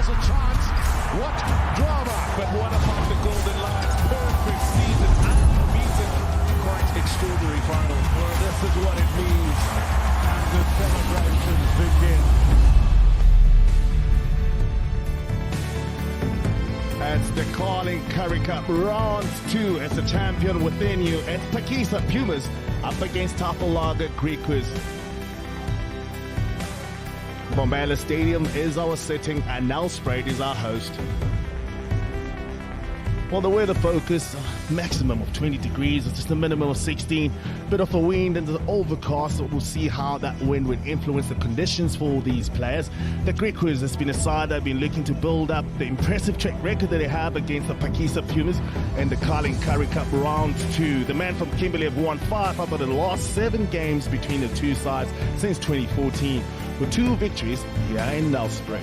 There's a chance. What drama! But what about the Golden Lions? Perfect season, unbeaten. Quite extraordinary final. Well, this is what it means. And the celebrations begin. It's the Carling Currie Cup round 2 as the champion within you. It's Pakisa Pumas up against Tafalaga Griquas. Bombala Stadium is our setting and Nelspruit is our host. Well, the weather focus, maximum of 20 degrees, it's just a minimum of 16. Bit of a wind and the overcast, so we'll see how that wind will influence the conditions for these players. The Griquas has been a side that have been looking to build up the impressive track record that they have against the Pakisa Pumas in the Carling Currie Cup round 2. The men from Kimberley have won 5 out of the last 7 games between the two sides since 2014, with 2 victories here in Nelspruit.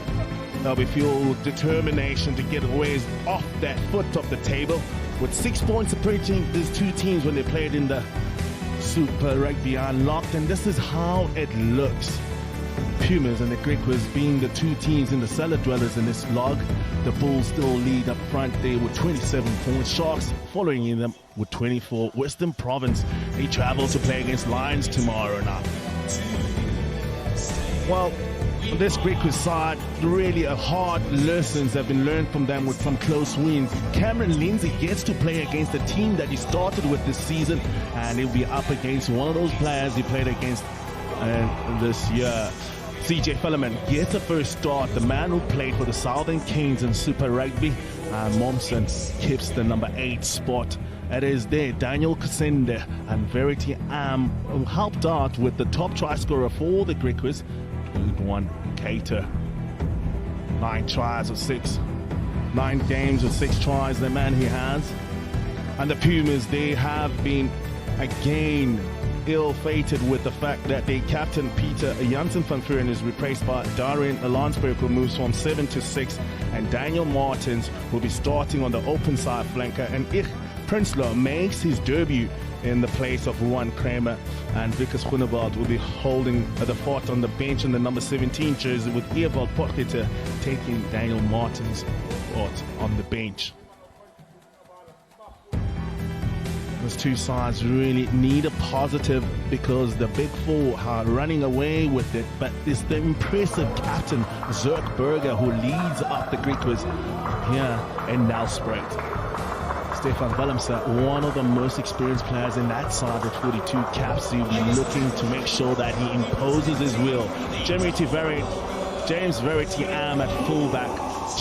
They'll be fueled with determination to get away off that foot of the table, with 6 points separating these two teams when they played in the Super Rugby Unlocked, and this is how it looks. Pumas and the Griquas being the 2 teams in the cellar dwellers in this log. The Bulls still lead up front there with 27 points. Sharks following in them with 24. Western Province, they travel to play against Lions tomorrow night. Well, this Griquas side, really a hard lessons have been learned from them with some close wins. Cameron Lindsay gets to play against the team that he started with this season, and he'll be up against one of those players he played against this year. CJ Filliman gets a first start, the man who played for the Southern Kings in Super Rugby, and Momsen keeps the number 8 spot. It is there Daniel Kasende and Verity Am who helped out with the top try scorer for the Griquas, League 1 Cater. 9 tries of 6. 9 games with 6 tries, the man he has. And the Pumas, they have been again ill-fated with the fact that their captain Peter Janssen van Vuren is replaced by Darren Lansberg, who moves from 7 to 6, and Daniel Martins will be starting on the open side flanker, and Ich Prinsloo makes his debut in the place of Juan Kramer, and Vickers Groenewald will be holding the fort on the bench in the number 17 jersey, with Ewald Potgieter taking Daniel Martin's spot on the bench. Those two sides really need a positive because the Big Four are running away with it, but it's the impressive captain Zerk Berger who leads up the Griquas here in Nelspruit. Stefan Willemse, one of the most experienced players in that side with 42 caps, he'll be looking to make sure that he imposes his will. James Verity Am at fullback,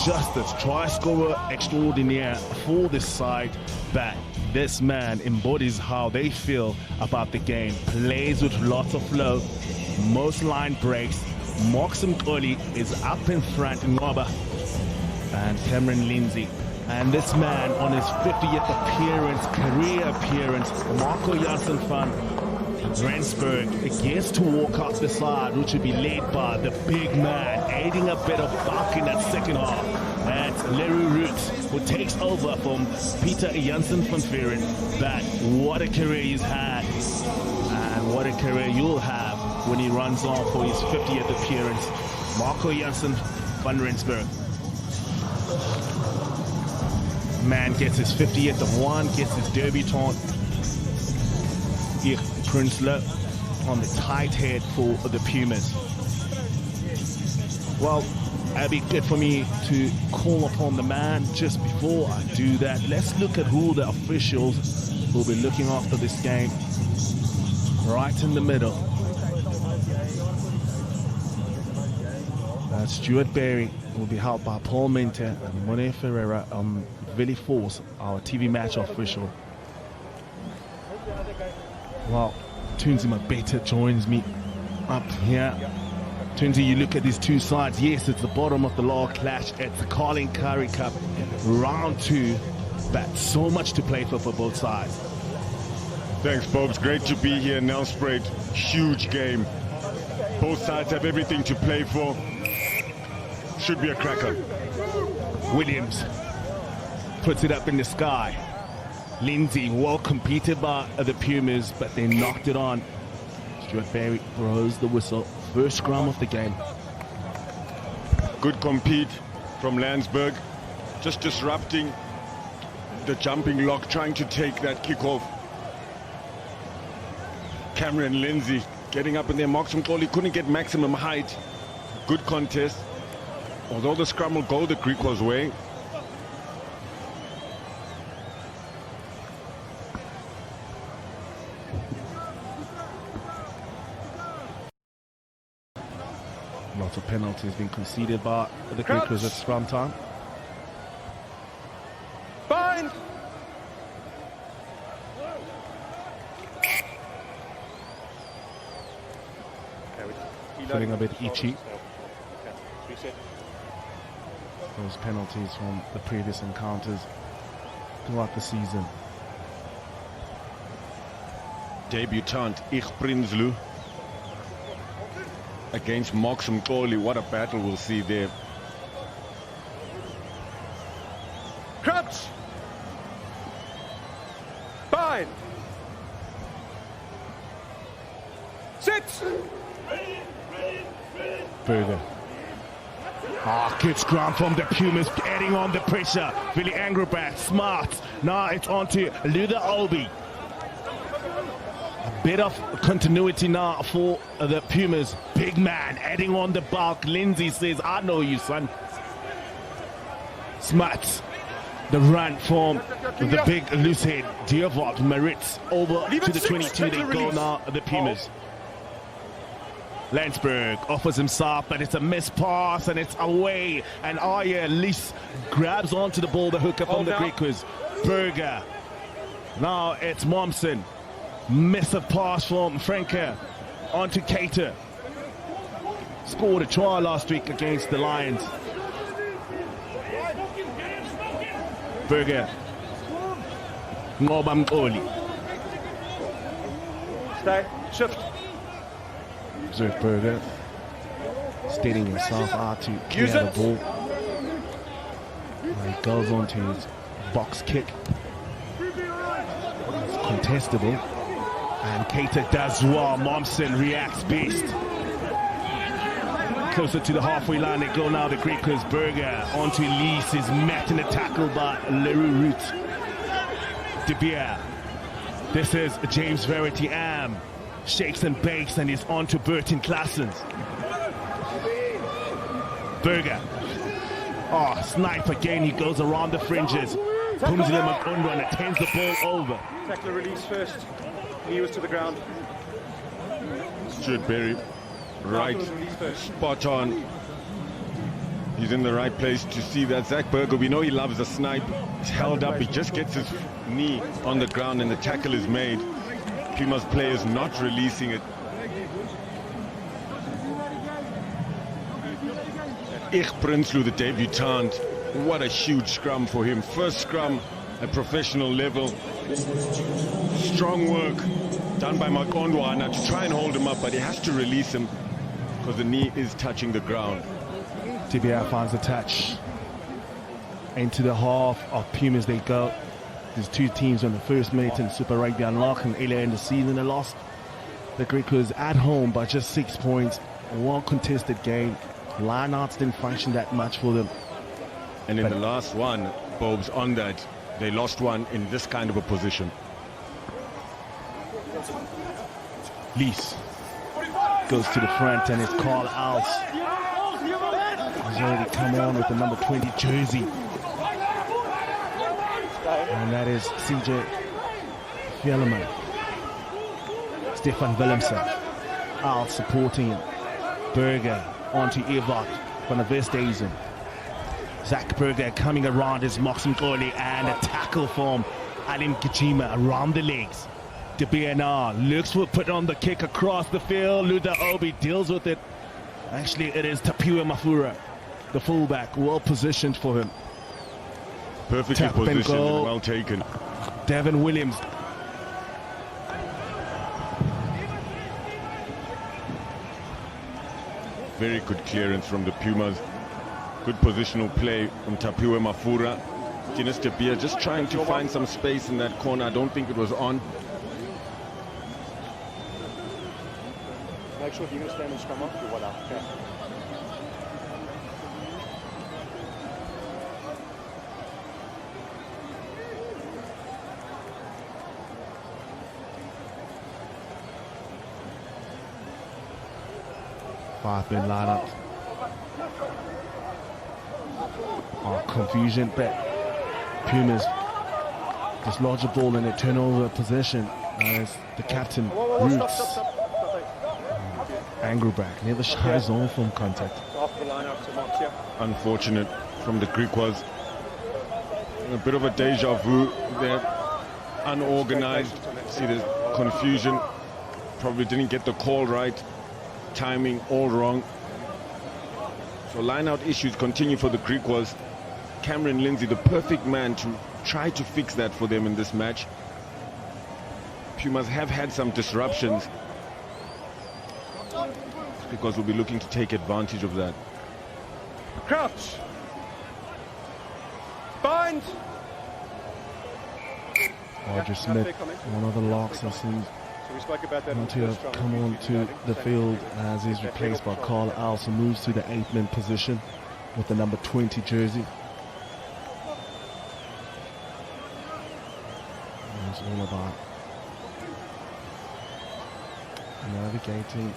Justice, try scorer extraordinaire for this side, but this man embodies how they feel about the game, plays with lots of flow, most line breaks. Moxum Currie is up in front in Ngoba, and Cameron Lindsay. And this man on his 50th appearance, career appearance, Marco Janssen van Rensburg, gets to walk out the side, which will be led by the big man, aiding a bit of buck in that second half. That's Larry Roots, who takes over from Peter Janssen van Vuren. But what a career he's had, and what a career you'll have when he runs on for his 50th appearance. Marco Janssen van Rensburg. Man gets his 50th of 1, gets his debutante. Ich Prinsloo on the tight head for the Pumas. Well, it'd be good for me to call upon the man. Just before I do that, let's look at who the officials will be looking after this game. Right in the middle. Stuart Berry will be helped by Paul Minter and Monet Ferreira, Willie Force, our TV match official. Well, Tunzi Mabeta joins me up here. Tunzi, you look at these two sides. Yes, it's the bottom of the log clash. It's the Carling Currie Cup round 2, but so much to play for both sides. Thanks, Bobs. Great to be here in Nelspruit. Huge game. Both sides have everything to play for. Should be a cracker. Williams puts it up in the sky. Lindsay, well competed by the Pumas, but they knocked it on. Stuart Berry throws the whistle. First scrum of the game. Good compete from Landsberg, just disrupting the jumping lock, trying to take that kickoff. Cameron Lindsay getting up in there. Marks Mkoli couldn't get maximum height. Good contest. Although the scrum will go the Griquas' way. Lots of penalties being conceded by the Griquas at scrum time. Fine. Feeling a bit itchy. Those penalties from the previous encounters throughout the season. Debutant Ich Prinsloo against Marks Mkoli. What a battle we'll see there. Crouch. Fine. Sit. Burger. Good scrum from the Pumas, adding on the pressure. Really angry back, smart. Now it's on to Luther Obi. A bit of continuity now for the Pumas. Big man adding on the bulk. Lindsay says, I know you, son. Smart. The run from the big loose head. Diavolt Maritz over to the 22. They go now, the Pumas. Landsberg offers himself, but it's a missed pass and it's away. And Arya Lees grabs onto the ball, the hooker from the Griquas. Berger. Now it's Momsen. Missive pass from Franke onto Cater. Scored a try last week against the Lions. Berger. Ngoba Mkoli. Stay. Shift. Berger steadying himself out to clear the ball. And he goes on to his box kick. It's contestable. And Cater does well. Momsen reacts best. Closer to the halfway line they go now, the Griquas. Berger onto Lees, is met in a tackle by Leroux Root. De Beer. This is James Verity Am. Shakes and bakes and is on to Burton Claessens. Berger. Oh, snipe again. He goes around the fringes. Pumzile Makondwa and attends the ball over. Tackler release first. Knee was to the ground. Stuart Berry, right, spot on. He's in the right place to see that. Zach Berger, we know he loves a snipe. He's held up. He just gets his knee on the ground and the tackle is made. Pumas players not releasing it. Ich Prinsloo, the debutant. What a huge scrum for him. First scrum at professional level. Strong work done by Makondwa to try and hold him up, but he has to release him because the knee is touching the ground. TBR finds the touch. Into the half of Pumas they go. There's two teams on the first mate in Super Rugby Unlock, and earlier in the season they lost. The Griquas at home by just 6 points. A well-contested game. Lineouts didn't function that much for them. And in the last one, Bob's on that, they lost one in this kind of a position. Lees goes to the front and it's Carl Als. He's already come on with the number 20 jersey. And that is CJ Fjellman. Stefan Willemsen. Als supporting him. Berger onto Evert van der Westhuizen. Zach Berger coming around his Moksimkoli and a tackle from Alim Kajima around the legs. De BNR looks for put on the kick across the field. Luther Obi deals with it. Actually, it is Tapiwa Mafura, the fullback, well positioned for him. Perfectly positioned and well taken. Devin Williams. Very good clearance from the Pumas. Good positional play from Tapiwa Mafura. Tinus de Beer just trying to find some space in that corner. I don't think it was on. Make sure the English damage come up. Voila. Okay. 5-man lineup. Confusion, but Pumas dislodge the ball in a turnover possession as the captain Roots. Angry back, never shies on from contact. Unfortunate from the Griquas. A bit of a deja vu. They're unorganized. See the confusion. Probably didn't get the call right. Timing all wrong. So line-out issues continue for the Griquas. Cameron Lindsay, the perfect man to try to fix that for them in this match. Pumas have had some disruptions. Because we'll be looking to take advantage of that. Crouch. Bind. Roger Smith, one of the locks that seems to have come onto the field as he's replaced by Carl Alls, who moves to the 8-man position with the number 20 jersey. And it's all about navigating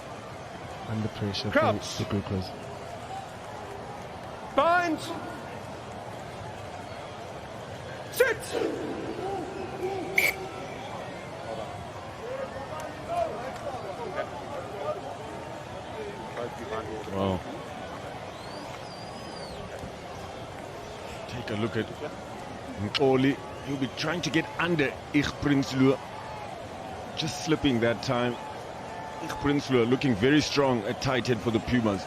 under pressure for the Griquas. Bind. Sit. Wow. Take a look at Oli. He'll be trying to get under Prinsloo. Just slipping that time. Prinsloo looking very strong at tight head for the Pumas.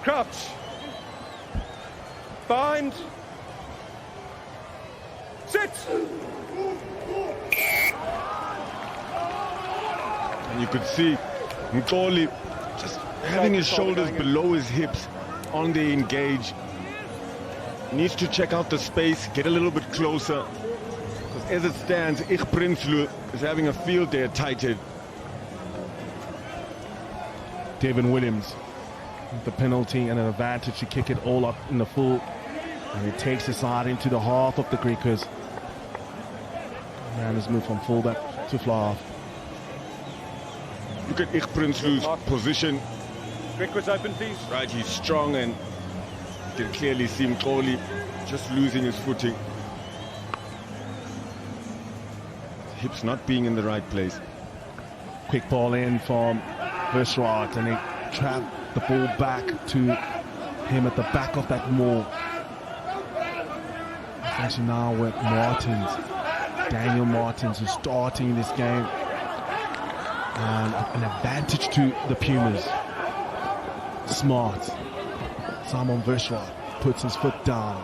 Crouch. Bind. Sit. And you could see Nkoli just having his shoulders below his hips on the engage. Needs to check out the space, get a little bit closer. Because as it stands, Prinsloo is having a field day at tight head. Devin Williams with the penalty and an advantage to kick it all up in the full. And he takes the side into the half of the Griquas. And has moved from fullback to fly half. Look at Prinsloo's position. Griquas open, please. Right, he's strong and you can clearly see Nkoli just losing his footing. Hips not being in the right place. Quick ball in from Versrot, and they trap the ball back to him at the back of that maul. Especially now with Martins, Daniel Martins, who's starting this game. And an advantage to the Pumas. Smart. Simon Versrot puts his foot down.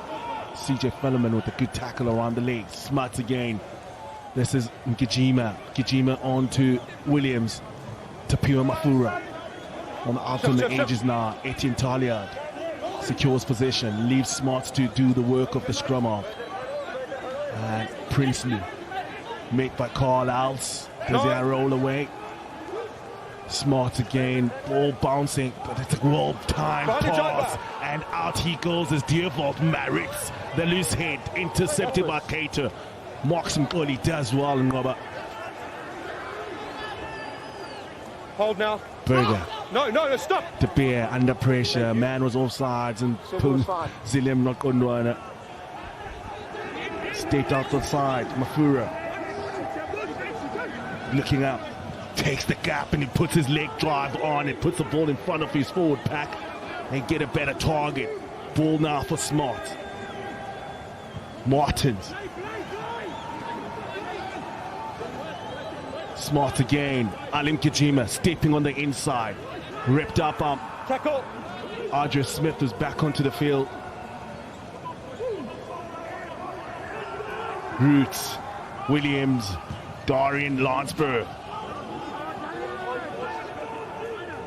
CJ Fellerman with a good tackle around the legs. Smart again. This is Ngijima. Ngijima on to Williams. Tapua Mafura. On the out on the edges now. Etienne Taliad secures possession. Leaves Smart to do the work of the scrum off. And Prinsloo. Made by Carl Alls. Does he roll away? Smart again, ball bouncing, but it's a well-timed pass, and out he goes as Dearvold merits the loose head, intercepted by Cater. Marks Nkoli does well, and Robert. Hold now. Berger. No, stop. De Beer under pressure, man was offsides, and Zilem not going to run it. Stepped out the side, Mafura. Looking up. Takes the gap and he puts his leg drive on it, puts the ball in front of his forward pack and get a better target. Ball now for Smart. Martins. Smart again. Alim Kajima stepping on the inside. Ripped up. Tackle. Roger Smith is back onto the field. Roots. Williams. Darian Lansbury.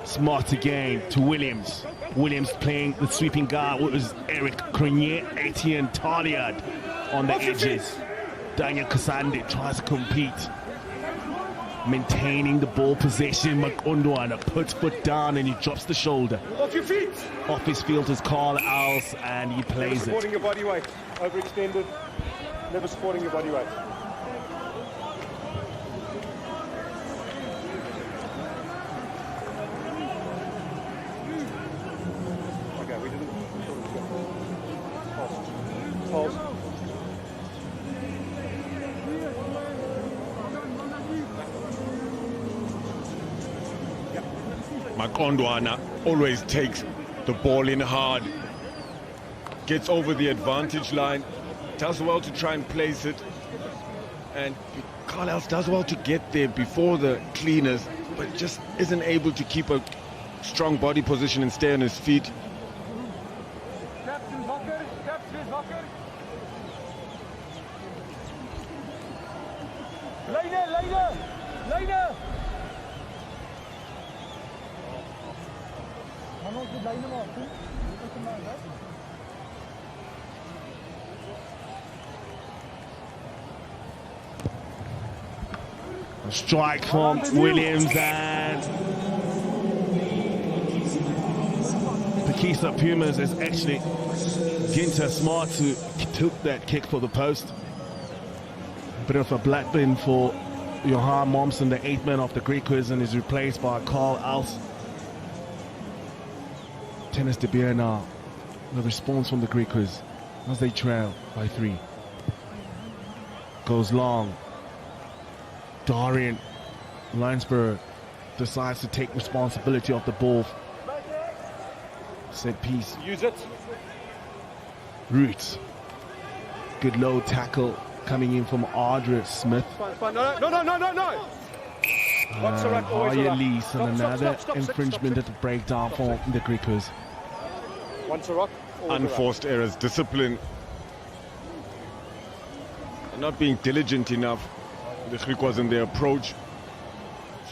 Smart again to Williams. Williams playing the sweeping guard. It was Eric Crenier, Etienne Taliad on the edges. Daniel Kasande tries to compete. maintaining the ball possession. Makondwana puts foot down and he drops the shoulder. Off your feet. Off his field is Carl Als and he Never plays supporting it. your body weight. Overextended. Never supporting your body weight. Okay, we didn't. Pulse. Makondwana always takes the ball in hard, gets over the advantage line, does well to try and place it, and Carlos does well to get there before the cleaners, but just isn't able to keep a strong body position and stay on his feet. Later. A strike from Williams and the Kisa Pumas is actually Ginter Smart who took that kick for the post. A bit of a black bin for Johan Momsen, the 8th man of the Griquas, and is replaced by Carl Als. Tennis de Beer now. The response from the Griquas as they trail by 3. Goes long. Darian Linesberg decides to take responsibility of the ball. Set piece. Use it. Roots. Good low tackle coming in from Audra Smith. Fine. No. What's the ruck? Always a ruck. Lease and another infringement at the breakdown for the Griquas. Once a rock, Unforced errors, discipline, and not being diligent enough. The Griquas in their approach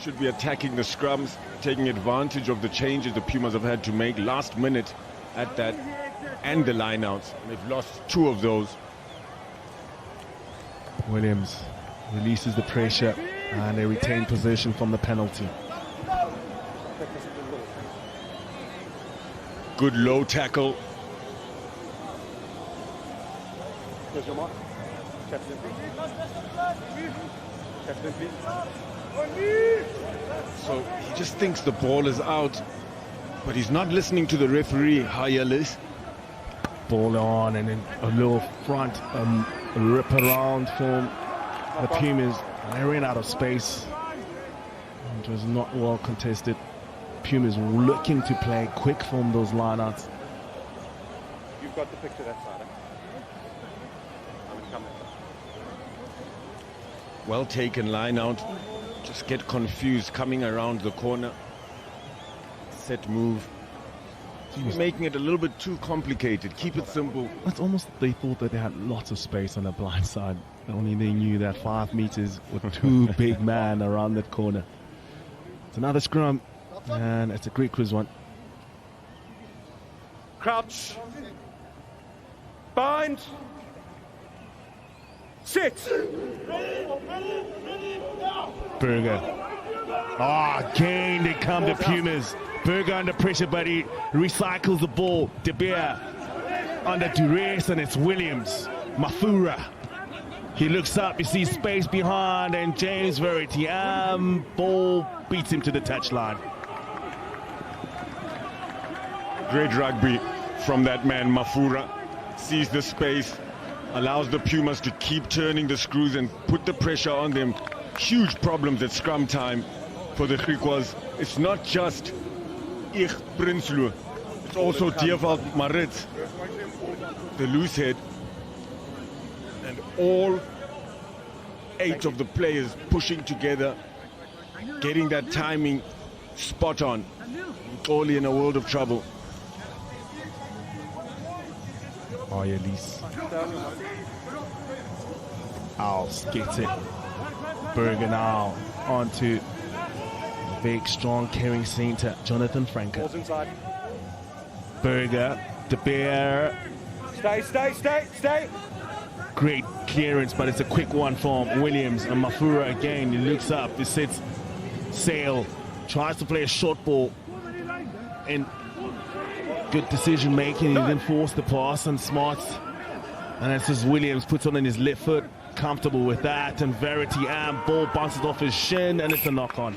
should be attacking the scrums, taking advantage of the changes the Pumas have had to make last minute at that, and the lineouts. They've lost 2 of those. Williams releases the pressure and they retain possession from the penalty. Good low tackle. Here's your mark. Captain, please. So he just thinks the ball is out, but he's not listening to the referee. Hayalis. Ball on and then a little front rip around from the Pumas. They ran out of space. It was not well contested. Pumas looking to play quick from those lineouts. You've got the picture that side. I'm coming. Well taken line out. Just get confused coming around the corner. Set move. He's making it a little bit too complicated. Keep it simple. It's almost they thought that they had lots of space on the blind side. Only they knew that 5 meters with 2 big men around that corner. It's another scrum, and it's a Griquas one. Crouch. Bind. Sit. Berger. Again they come to Pumas. Berger under pressure, but he recycles the ball. De Beer under duress, and it's Williams. Mafura. He looks up, he sees space behind, and James Verity. Ball beats him to the touchline. Great rugby from that man, Mafura. Sees the space, allows the Pumas to keep turning the screws and put the pressure on them. Huge problems at scrum time for the Griquas. It's not just Ich Prinsloo, it's also Diewald Maritz, the loose head, and all 8 of the players pushing together, getting that timing spot on. Only in a world of trouble. Elise. Als gets it. Berger now onto the big, strong, carrying centre, Jonathan Franke. Balls inside. Berger, De Beer. Stay. Great clearance, but it's a quick one from Williams. And Mafura again, he looks up, he sits Sale, tries to play a short ball, and good decision making. He didn't force the pass, and Smarts, and that's just Williams puts on his left foot, comfortable with that, and Verity ball bounces off his shin, and it's a knock on.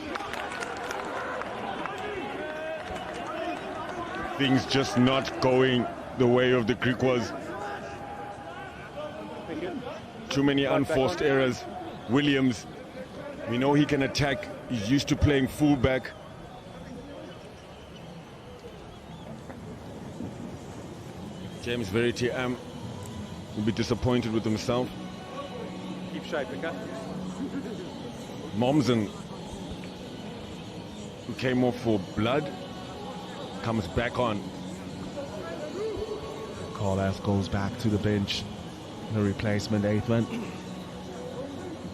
Things just not going the way of the Griquas. Too many unforced errors. Williams, we know he can attack. He's used to playing fullback. James Verity will be disappointed with himself. Keep shaping, okay? Momsen, who came off for blood, comes back on. Carlas goes back to the bench. The replacement 8 man.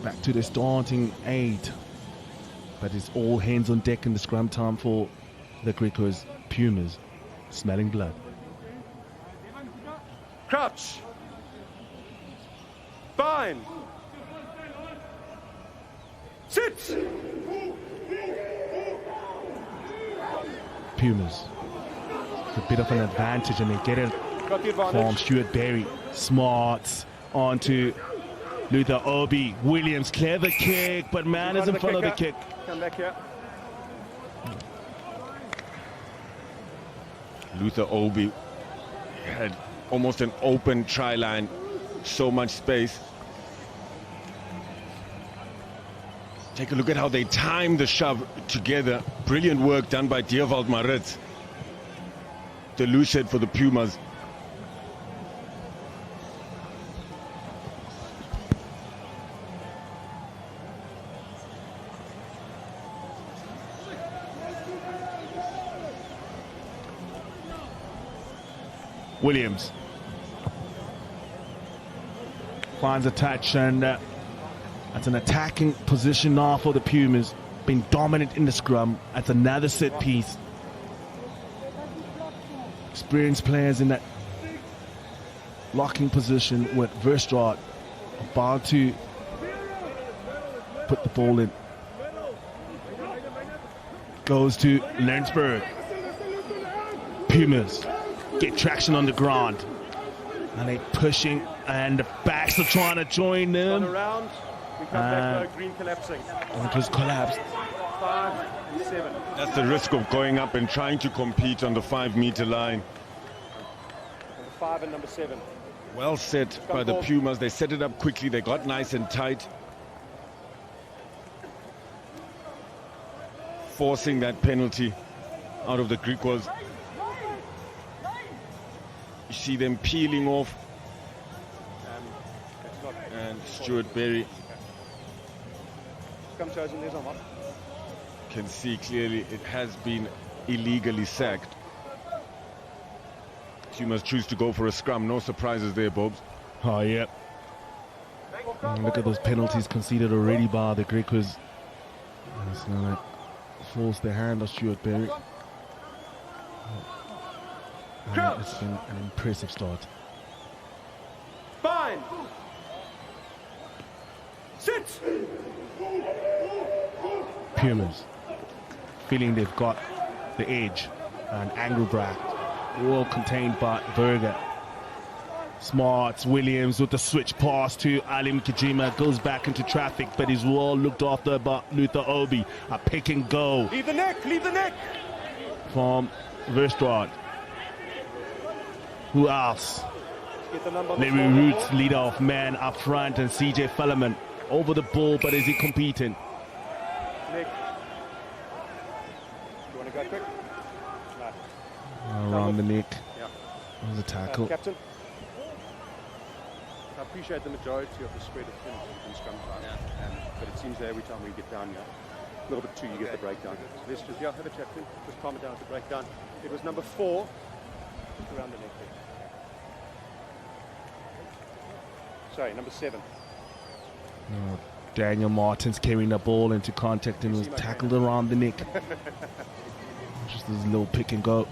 Back to the starting 8. But it's all hands on deck in the scrum time for the Griquas. Pumas smelling blood. Crouch. Fine. Sit. Pumas. It's a bit of an advantage, and they get it Got the advantage. from Stuart Berry. Smarts onto Luther Obi. Williams, clever kick, but man is in front of the kick. Come back here. Luther Obi had almost an open try line, so much space. Take a look at how they time the shove together. Brilliant work done by Dierwald Maritz, the loose head for the Pumas. Williams finds a touch, and that's an attacking position now for the Pumas. Been dominant in the scrum. That's another set piece. Experienced players in that locking position with Verstraat about to put the ball in. Goes to Lensberg. Pumas get traction on the ground, and they pushing, and the backs are trying to join them. Around. We come back to green collapsing. And it was collapsed. 5 and 7. That's the risk of going up and trying to compete on the 5-meter line. Number 5 and number 7. Well set by the Pumas. They set it up quickly. They got nice and tight, forcing that penalty out of the Griquas. You see them peeling off, and Stuart Berry can see clearly it has been illegally sacked. Pumas choose to go for a scrum. No surprises there, Bobs. Oh, yeah. And look at those penalties conceded already by the Griquas. It's like force their hand on Stuart Berry. It's been an impressive start. Fine. Sit. Pumas feeling they've got the edge, and Engelbrecht well contained by Berger. Smarts, Williams with the switch pass to Alim Kijima, goes back into traffic, but he's well looked after by Luther Obi. A pick and go. Leave the neck, leave the neck. From Verstraat. Who else? Larry Roots, leader of man up front, and CJ Fellerman over the ball, but is he competing? Nick. You want to go quick? No. Around the neck. Yeah. On the tackle. Captain. I appreciate the majority of the spread of things in scrum time, but it seems that every time we get down here, a little bit too, you get the breakdown. So let's just, have a chat with him, just calm it down to breakdown. It was number 4, just around the neck there. Sorry, number 7. Daniel Martins carrying the ball into contact and was tackled around the neck. Just this little pick and go.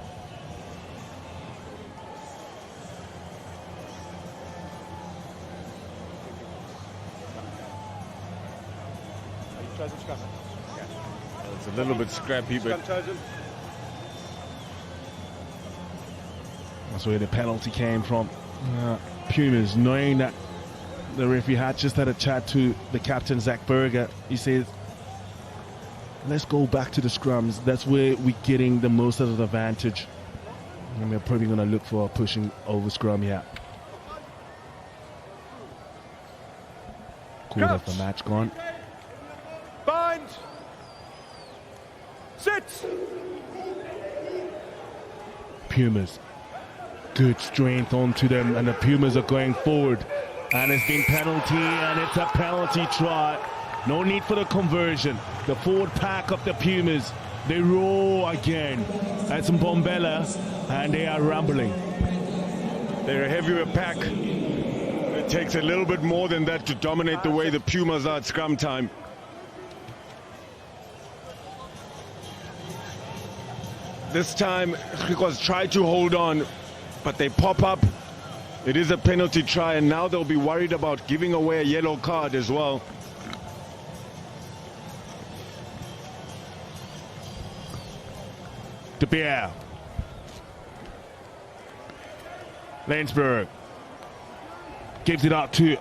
It's a little bit scrappy, but that's where the penalty came from. Pumas, knowing that the referee had just had a chat to the captain, Zach Berger. He says, let's go back to the scrums. That's where we're getting the most of the advantage. And we're probably going to look for a pushing over scrum here. Quarter of the match gone. Bind! Sit! Pumas. Good strength onto them, and the Pumas are going forward. And it's been penalty, and it's a penalty try. No need for the conversion. The forward pack of the Pumas, they roar again. That's Bombella, and they are rumbling. they're a heavier pack. It takes a little bit more than that to dominate the way the Pumas are at scrum time. This time, Griquas tried to hold on, but they pop up. It is a penalty try, and now they'll be worried about giving away a yellow card as well. De Beer. Lensberg gives it out to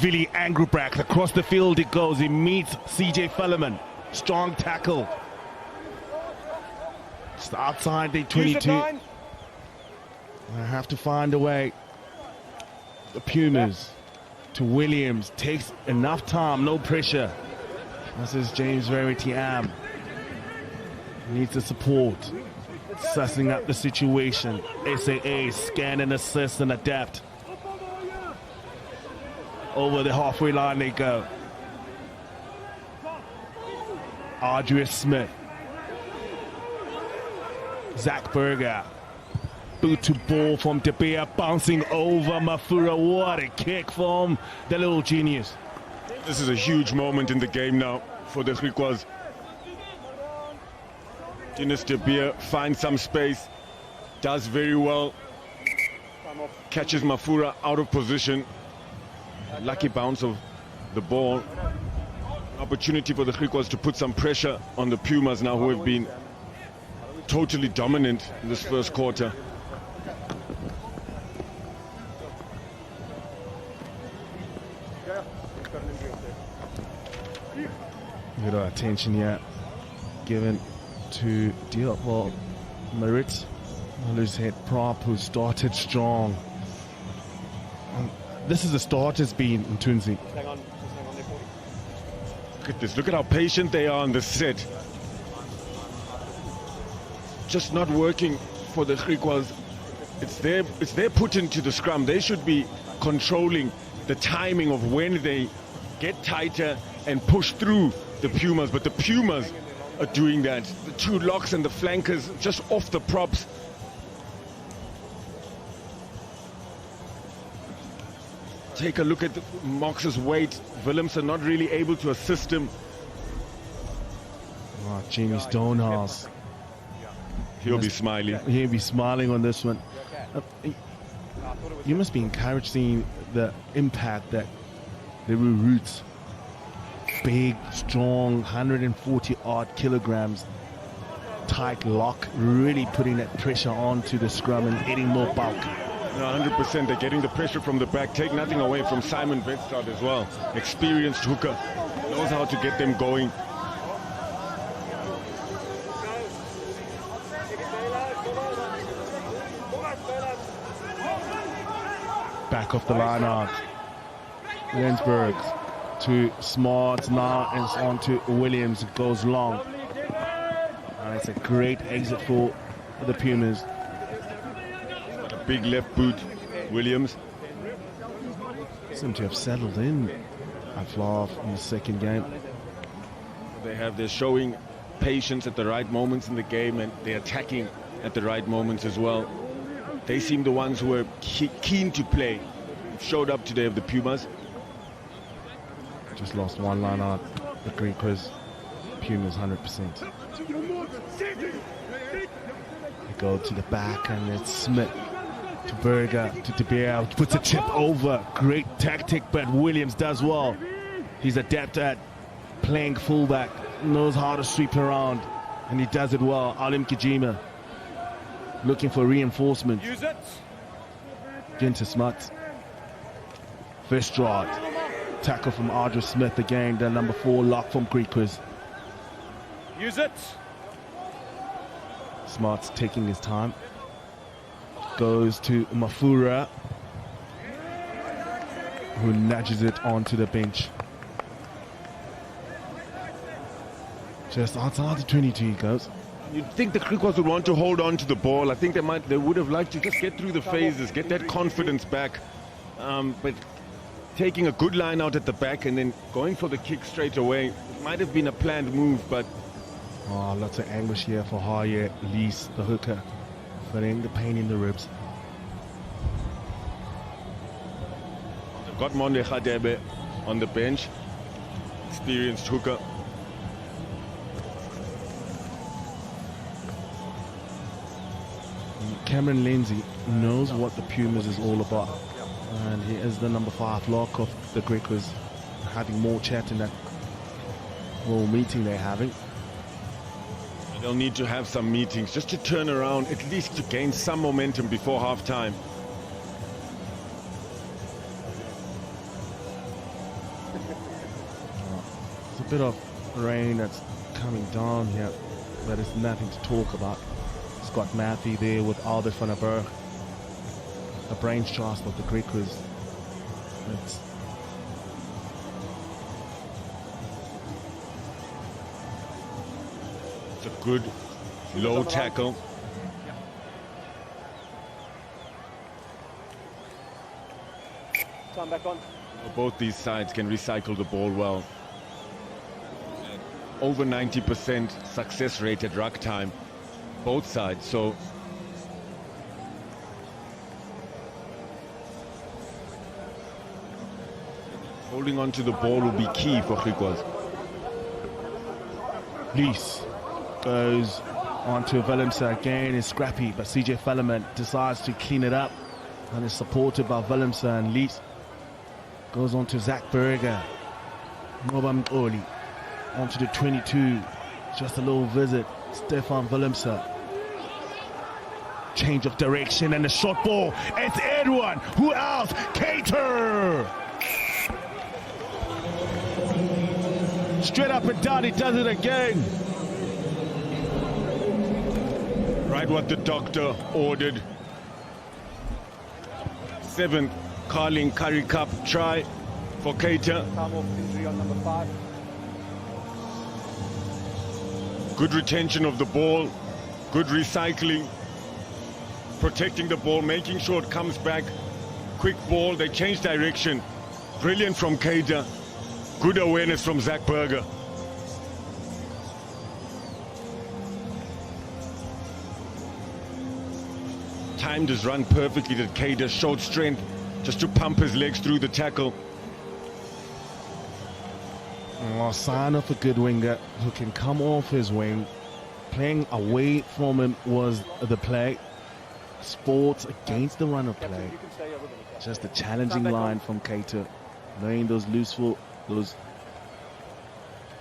Willy Angelbracht. Across the field it goes. He meets CJ Fullerman. Strong tackle. Just outside the 22. I have to find a way. The Pumas to Williams. Takes enough time, no pressure. This is James Verity-Am. Needs the support. Sussing up the situation. SAA, scan and assist and adapt. Over the halfway line they go. Ardress Smith. Zach Berger. Boot to ball from De Beer, bouncing over Mafura. What a kick from the little genius. This is a huge moment in the game now for the Griquas. Dennis De Beer finds some space, does very well, catches Mafura out of position. Lucky bounce of the ball. Opportunity for the Griquas to put some pressure on the Pumas now, who have been totally dominant in this first quarter. A bit of attention here given to deal. Well, Maritz on his head prop, who started strong. This is the start has been in Tunzi. Look at this, look at how patient they are on the set. Just not working for the Griquas. It's their put into the scrum. They should be controlling the timing of when they get tighter and push through the Pumas, but the Pumas are doing that. The two locks and the flankers just off the props. Take a look at Mox's weight. Willemse not really able to assist him. Oh, Jamie Stonehouse. He'll be smiling. He'll be smiling on this one. You must be encouraged seeing the impact that the Roots, big, strong, 140 odd kilograms, tight lock, really putting that pressure onto the scrum and adding more bulk. No, 100%. They're getting the pressure from the back. Take nothing away from Simon Vetstad as well. Experienced hooker, knows how to get them going. Back off the line out. Lensberg to Smart, now it's on to Williams. It goes long. And it's a great exit for the Pumas. A big left boot, Williams. Seem to have settled in at Flav in the second game. They're showing patience at the right moments in the game, and they're attacking at the right moments as well. They seem the ones who are keen to play. Showed up today of the Pumas. Just lost one line out. The Griquas, Pumas 100%. They go to the back, and it's Smith to Berger to De Beer, puts a chip over. Great tactic, but Williams does well. He's adept at playing fullback, knows how to sweep around, and he does it well. Alim Kijima looking for reinforcement. Use it. Ginter Smuts. First draw. Tackle from Ardra Smith again. The number 4 lock from Griquas. Use it. Smart's taking his time. Goes to Mafura, who nudges it onto the bench. Just outside the 22 he goes. You'd think the Griquas would want to hold on to the ball. I think they would have liked to just get through the phases, get that confidence back. But taking a good line out at the back and then going for the kick straight away might have been a planned move, but lots of anguish here for Haye Lees, the hooker, feeling the pain in the ribs. they've got Monde Khadebe on the bench, experienced hooker. Cameron Lindsay knows what the Pumas is all about, and he is the number 5 lock of the Griquas, having more chat in that little meeting they're having. They'll need to have some meetings just to turn around, at least to gain some momentum before half-time. There's a bit of rain that's coming down here, but it's nothing to talk about. Scott Matthew there with Albert van der Berg, the brains trust of the Griquas. It's a good low tackle. Time back on. Both these sides can recycle the ball well. Over 90% success rate at ruck time, both sides. So holding on to the ball will be key for Griquas. Lees goes on to Willemse again, is scrappy, but CJ Fellerman decides to clean it up and is supported by Willemse, and Lees goes on to Zach Berger. Nobam Oli onto the 22, just a little visit. Stefan Willemse. Change of direction and a short ball. It's Edwin. Who else? Cater. Straight up and down, he does it again. Right what the doctor ordered. 7th Carling Currie Cup try for Cater. Time off injury on number 5. Good retention of the ball, good recycling, protecting the ball, making sure it comes back. Quick ball, they change direction. Brilliant from Cater. Good awareness from Zach Berger. Timed his run perfectly that Cater showed strength just to pump his legs through the tackle. Sign of a good winger who can come off his wing. Playing away from him was the play. Sports against the run of play. Just a challenging line from Cater. Laying those those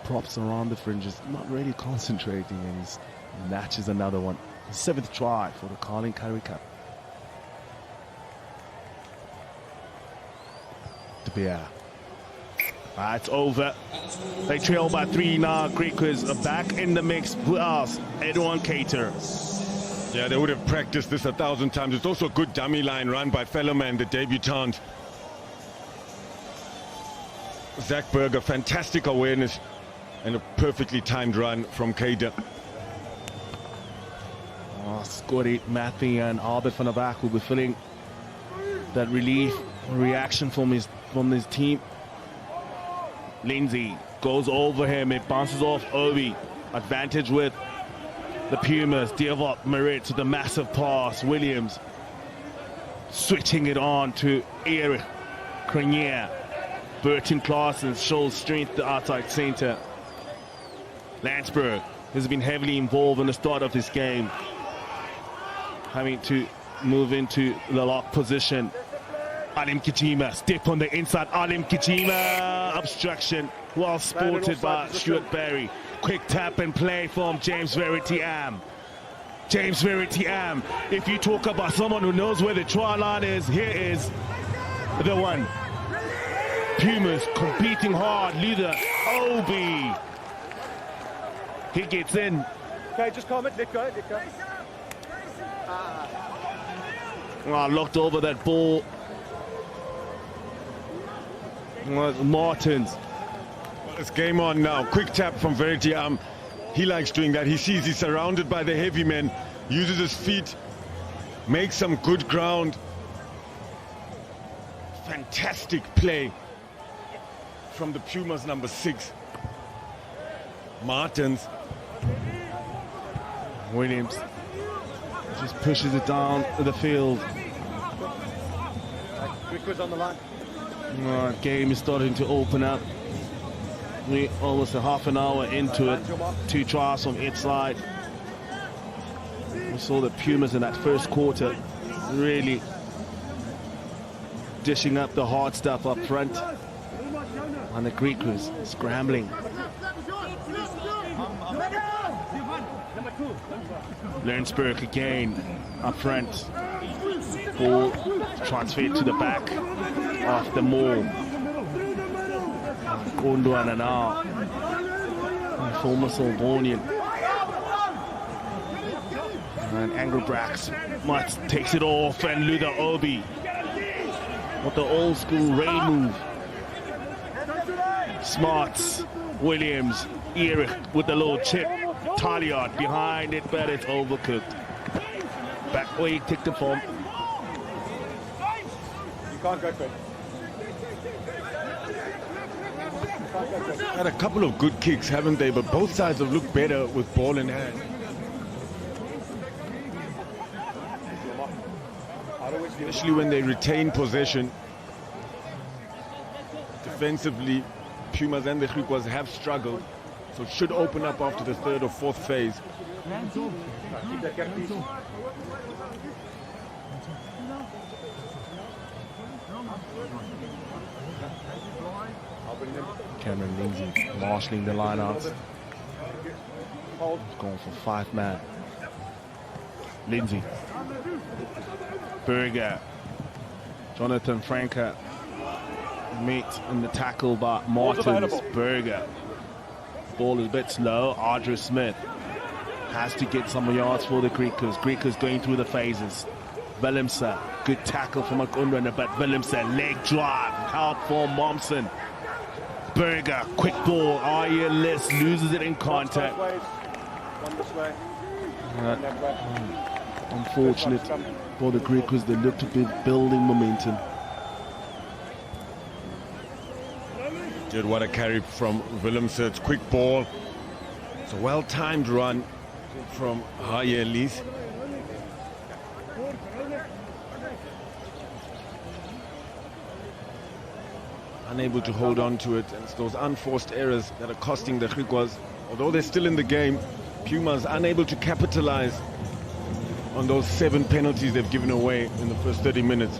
props around the fringes, not really concentrating, and he matches another one. 7th try for the Carling Currie Cup. De Beer. It's over. They trail by 3 now. Griquas are back in the mix. Who else? Edouard Cater. Yeah, they would have practiced this 1,000 times. It's also a good dummy line run by Fellowman, the debutant. Zach Berger, fantastic awareness and a perfectly timed run from Cater. Scotty, Matthew and Albert van der Berg will be feeling that relief reaction from his team. Lindsay goes over him, it bounces off Obi. Advantage with the Pumas. Diavop Merit to the massive pass. Williams switching it on to Eric Crenier. Burton Claassen shows strength to outside center. Landsberg has been heavily involved in the start of this game, having to move into the lock position. Alim Kijima, step on the inside. Alim Kijima, obstruction. Well sported by Stuart Barry. Quick tap and play from James Verity-Am. James Verity-Am. If you talk about someone who knows where the try line is, here is the one. Pumas competing hard. Leader Obi. He gets in. Okay, just calm it. Let go. Let go. Locked over that ball. Martins. Well, it's game on now. Quick tap from Verity-Am. He likes doing that. He sees he's surrounded by the heavy men. Uses his feet. Makes some good ground. Fantastic play from the Pumas number 6. Martins. Williams just pushes it down to the field. Griquas on the line. Game is starting to open up. We're almost a half an hour into it. 2 tries from each side. We saw the Pumas in that first quarter really dishing up the hard stuff up front. And the Griquas scrambling. Lensberg again up front. Ball transferred to the back of the maul. Gondwana now. Former Solbonian. And Anglebrax takes it off, and Luther Obi with the old school rain move. Smarts, Williams, Eric with the low chip. Taliard behind it, but it's overcooked. Back where he kicked the form. You can't go quick. Had a couple of good kicks, haven't they? But both sides have looked better with ball in hand. Especially when they retain possession. Defensively, Pumas and the Griquas have struggled. So it should open up after the 3rd or 4th phase. Keep that gap, please. Cameron Lindsay marshalling the lineouts. Going for 5-man. Lindsay. Berger. Jonathan Franca. Meet in the tackle by Martins. Berger. Ball is a bit slow. Audrey Smith has to get some yards for the Griquas. Griquas going through the phases. Willemse, good tackle from Makundwana, but Willemse, leg drive, help for Momsen. Berger, quick ball, Ayerlis loses it in contact. One this way. That way. Unfortunate for the Griquas, they look to be building momentum. Did what a carry from Willemse. It's quick ball. It's a well-timed run from Ayerlis. Unable to hold on to it, and it's those unforced errors that are costing the Griquas. Although they're still in the game, Pumas unable to capitalize on those 7 penalties they've given away in the first 30 minutes.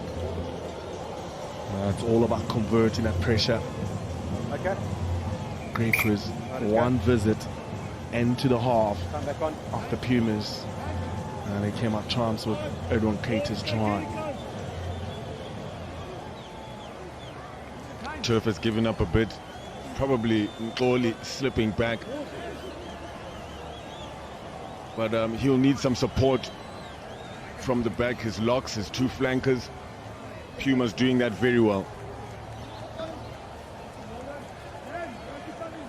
It's all about converting that pressure. Okay. Griquas, one visit into the half Come back on. of the Pumas, and they came up trumps with Edwin Cater's try. Turf has given up a bit, probably Nkoli slipping back, but he'll need some support from the back. His locks, his 2 flankers, Pumas doing that very well.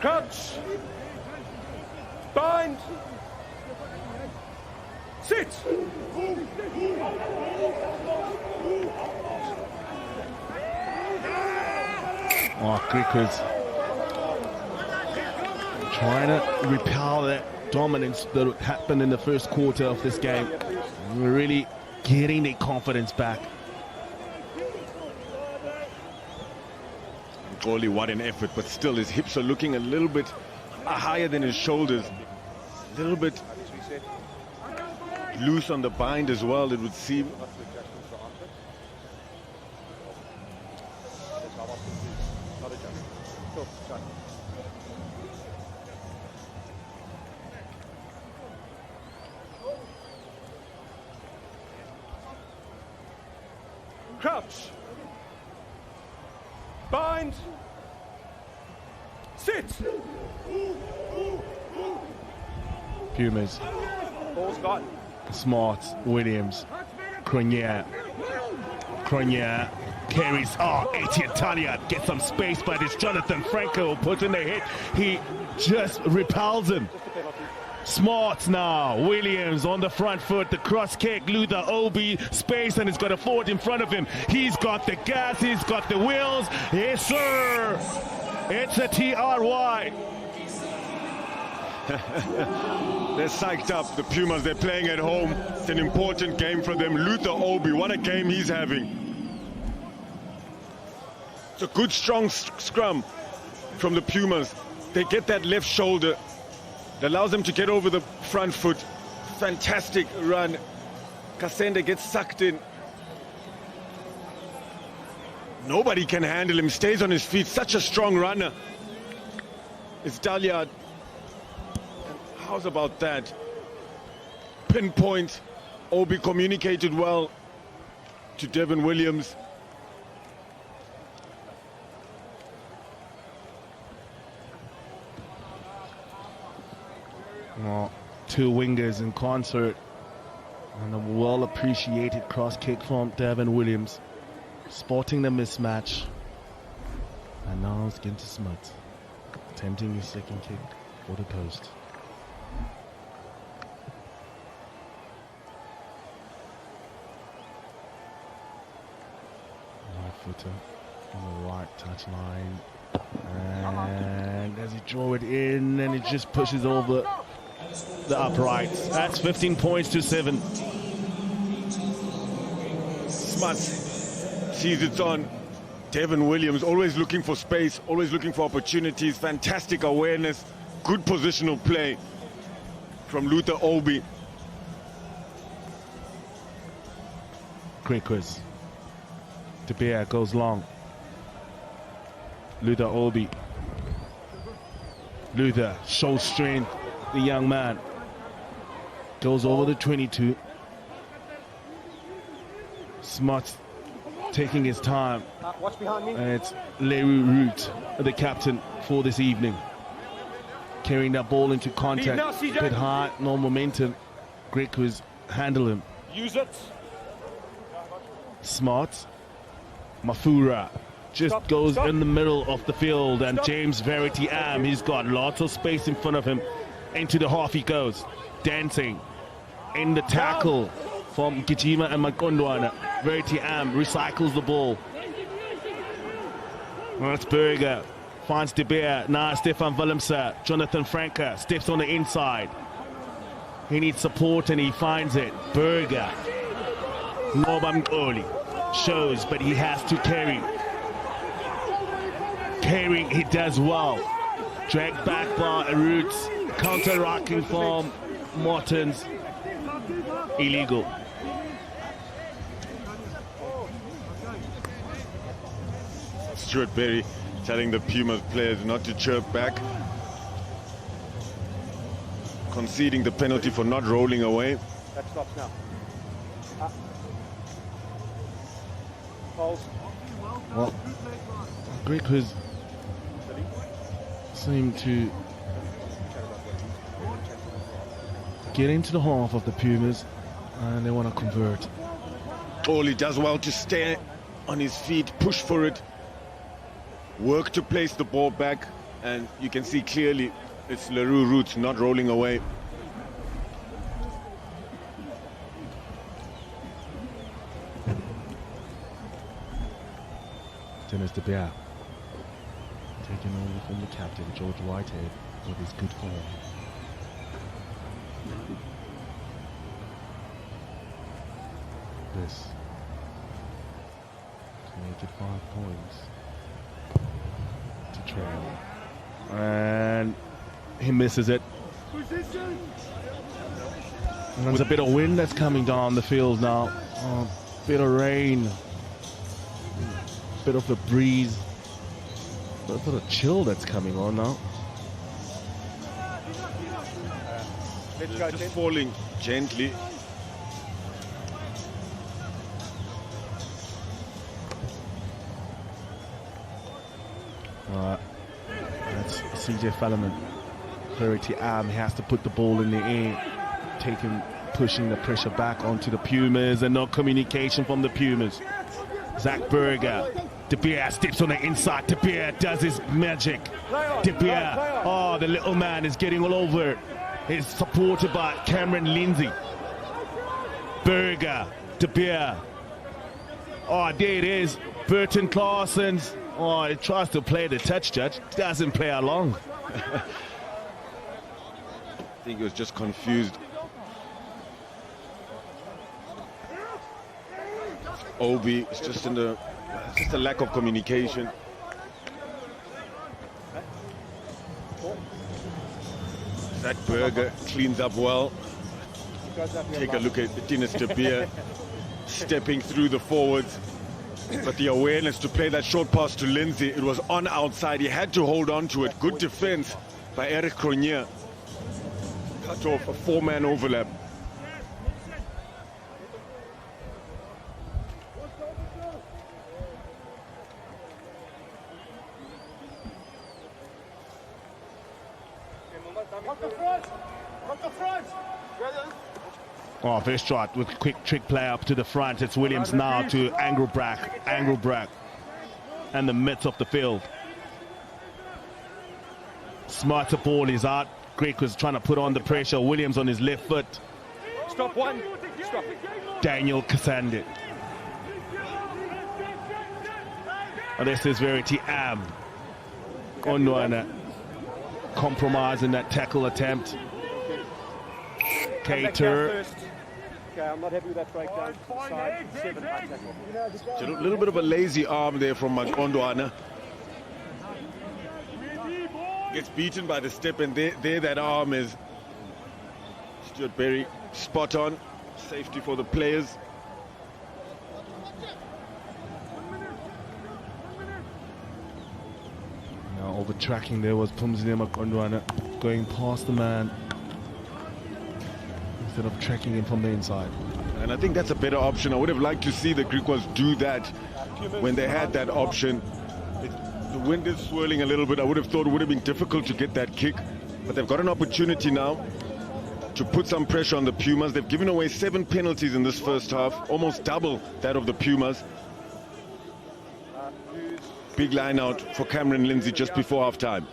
Crouch. Bind. Sit. Griquas trying to repel that dominance that happened in the first quarter of this game. We're really getting their confidence back. Nkoli, what an effort, but still his hips are looking a little bit higher than his shoulders. A little bit loose on the bind as well, it would seem. talk, John. Crouch. Bind. Sit. Pumas. Ball's gone. Smart, Williams, Currie, carries, Italia gets some space, but it's Jonathan Franco who puts in the hit. He just repels him. Smart now, Williams on the front foot, the cross kick, Luther Obi, space, and he's got a forward in front of him. He's got the gas, he's got the wheels. Yes, sir. It's a TRY. They're psyched up, the Pumas. They're playing at home. It's an important game for them. Luther Obi, what a game he's having. It's a good, strong scrum from the Pumas. They get that left shoulder. It allows them to get over the front foot. Fantastic run. Kasende gets sucked in. Nobody can handle him. Stays on his feet. Such a strong runner. It's Dalyard. How's about that? Pinpoint. Obi communicated well to Devin Williams. Well, two wingers in concert, and a well-appreciated cross kick from Devin Williams, spotting the mismatch, and now it's getting to Smut, attempting his second kick for the post. Right footer on the right touch line, and as he draw it in, and it just pushes over the uprights. That's 15 points to 7. Smart sees it's on. Devin Williams always looking for space, always looking for opportunities. Fantastic awareness, good positional play from Luther Obi. Griquas. De Beer goes long. Luther Obi. Luther shows strength. The young man goes over the 22. Smart taking his time. Watch behind me. And it's Leru Root, the captain for this evening. Carrying that ball into contact. Now, Bit hard, no momentum. Griquas handle him. Use it. Smart. Mafura just goes in the middle of the field, and James Verity Am, he's got lots of space in front of him. Into the half he goes, dancing in the tackle from Gijima and Makondwana. Verity Am recycles the ball. That's Berger, finds De Beer, now Stefan Willemse. Jonathan Franca steps on the inside. He needs support and he finds it. Berger, Nobam Oli shows, but he has to carry. Carrying, he does well. Dragged back by Roots. Counter-rocking from Mortons. Illegal. Stuart Berry telling the Pumas players not to chirp back. Conceding the penalty for not rolling away. That stops now. Falls. Well, Griquas seem to get into the half of the Pumas, and they want to convert. Oli does well to stay on his feet, push for it, work to place the ball back, and you can see clearly it's Leroux Roots not rolling away. Dennis De Beer taking over from the captain, George Whitehead, with his good form. This to make it 5 points to trail, and he misses it. And there's a bit of wind that's coming down the field now. A bit of rain, bit of a breeze. a bit of chill that's coming on now. Let's go, Just Tim. falling gently. That's CJ Fallon. Clarity Am has to put the ball in the air, pushing the pressure back onto the Pumas, and no communication from the Pumas. Zach Berger. De Beer steps on the inside. De Beer does his magic. De Beer, oh, the little man is getting all over. He's supported by Cameron Lindsay. Berger, De Beer. Oh, there it is. Burton Claessens. Oh, he tries to play the touch, Judge. Doesn't play along. I think he was just confused. Obi, it's just a lack of communication. That Berger cleans up well. Take a look at Dennis De Beer stepping through the forwards. But the awareness to play that short pass to Lindsay, it was on outside. He had to hold on to it. Good defense by Eric Cronje. Cut off a four-man overlap. Oh, first shot with quick trick play up to the front. It's Williams now to Engelbrecht. And the midst of the field. Smarter ball is out. Griquas trying to put on the pressure. Williams on his left foot. Stop one. Stop. Daniel Cassandit. Oh, this is Verity Am. Ondwana compromising that tackle attempt. Cater. Okay, I'm not happy with that breakdown. Side 7 high tackle. A little bit of a lazy arm there from Ondwana. Gets beaten by the step, and there that arm is. Stuart Berry spot on. Safety for the players. Now all the tracking there was Pumzile Ondwana going past the man instead of tracking him from the inside. And I think that's a better option. I would have liked to see the Griquas do that when they had that option. The wind is swirling a little bit. I would have thought it would have been difficult to get that kick. But they've got an opportunity now to put some pressure on the Pumas. They've given away 7 penalties in this first half, almost double that of the Pumas. Big line out for Cameron Lindsay just before half-time.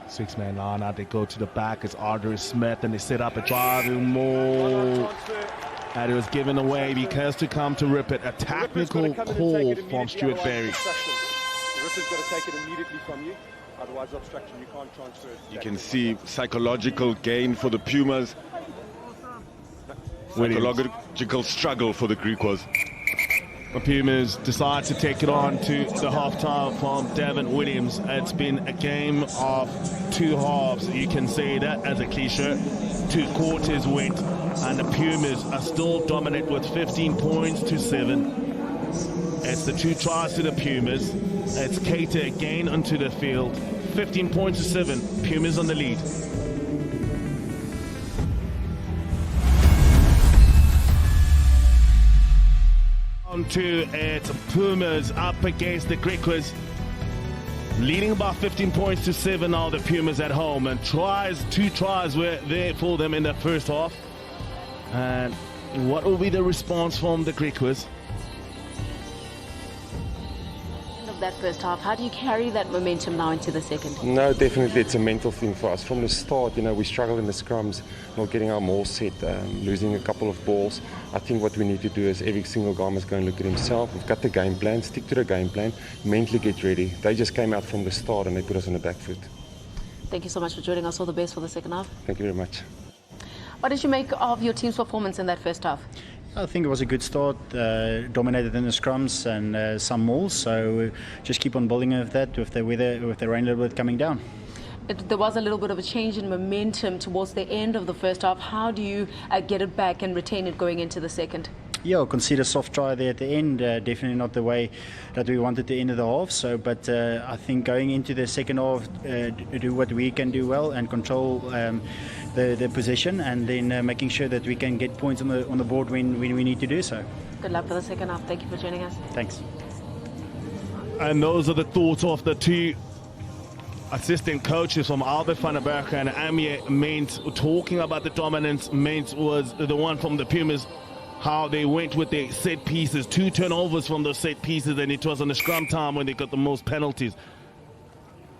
Six-man line out, they go to the back. It's Ardrey Smith, and they set up a driving move. And it was given away because to come to rip it. A technical call from Stuart Berry. The Ripper's got to take it immediately from you. Otherwise, obstruction, you can't transfer it. You can see psychological gain for the Pumas. Psychological struggle for the Griquas. The Pumas decide to take it on to the half-time from Davin Williams. It's been a game of 2 halves. You can say that as a cliche. 2 quarters went, and the Pumas are still dominant with 15 points to 7. It's the 2 tries to the Pumas. It's Cater again onto the field. 15 points to 7. Pumas on the lead. On to it's Pumas up against the Griquas. Leading about 15 points to 7 now, the Pumas at home. And 2 tries were there for them in the first half. And what will be the response from the Griquas? That first half, how do you carry that momentum now into the second? No, definitely it's a mental thing for us. From the start, we struggled in the scrums, not getting our maul set, losing a couple of balls. I think what we need to do is every single guy must go and look at himself. We've got the game plan, stick to the game plan, mentally get ready. They just came out from the start and they put us on the back foot. Thank you so much for joining us. All the best for the second half. Thank you very much. What did you make of your team's performance in that first half? I think it was a good start, dominated in the scrums and some mauls, so just keep on building with that with the weather, with the rain a little bit coming down. There was a little bit of a change in momentum towards the end of the first half. How do you get it back and retain it going into the second? Yeah, concede a soft try there at the end. Definitely not the way that we wanted to end the half. So, but I think going into the second half, do what we can do well and control the position, and then making sure that we can get points on the board when we need to do so. Good luck for the second half. Thank you for joining us. Thanks. And those are the thoughts of the two assistant coaches from Albert van der Berg and Amir Mains talking about the dominance. Mains was the one from the Pumas, how they went with their set pieces, 2 turnovers from those set pieces, and it was on the scrum time when they got the most penalties.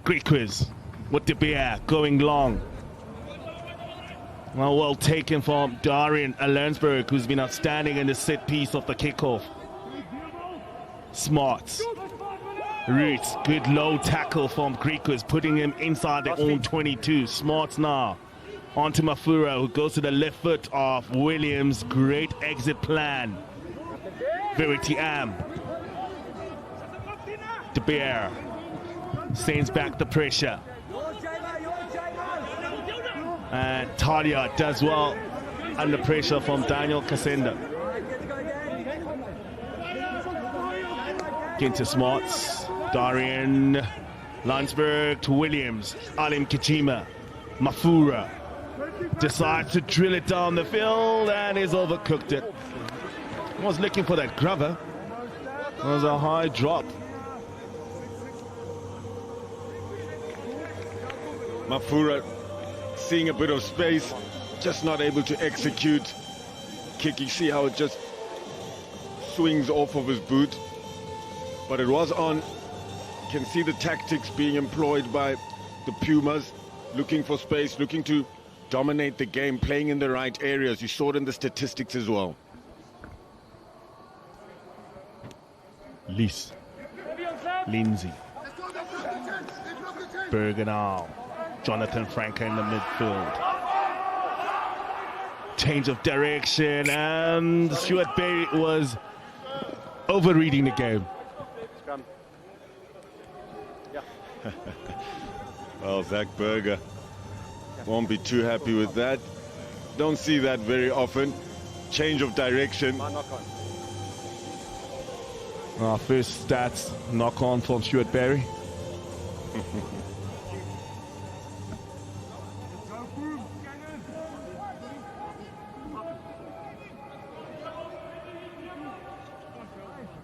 Griquas with the beer going long. Well taken from Darian Lernsberg, who's been outstanding in the set piece of the kickoff. Smarts. Roots, good low tackle from Griquas, putting him inside their own 22. Smarts now onto Mafura, who goes to the left foot of Williams. Great exit plan. Verity Am. De Beer sends back the pressure. And Talia does well under pressure from Daniel Kasenda. Into Smarts. Darian Landsberg to Williams. Alim Kijima. Mafura decides to drill it down the field and he's overcooked it. Was looking for that grubber. It was a high drop. Mafura seeing a bit of space, just not able to execute. Kick, you see how it just swings off of his boot. But it was on. You can see the tactics being employed by the Pumas, looking for space, looking to dominate the game, playing in the right areas. You saw it in the statistics as well. Lees. Lindsay. Bergenau. Jonathan Franca in the midfield. Change of direction, and Stuart Berry was overreading the game. Well, Zach Berger won't be too happy with that. Don't see that very often. Change of direction. Our first stats knock on from Stuart Berry.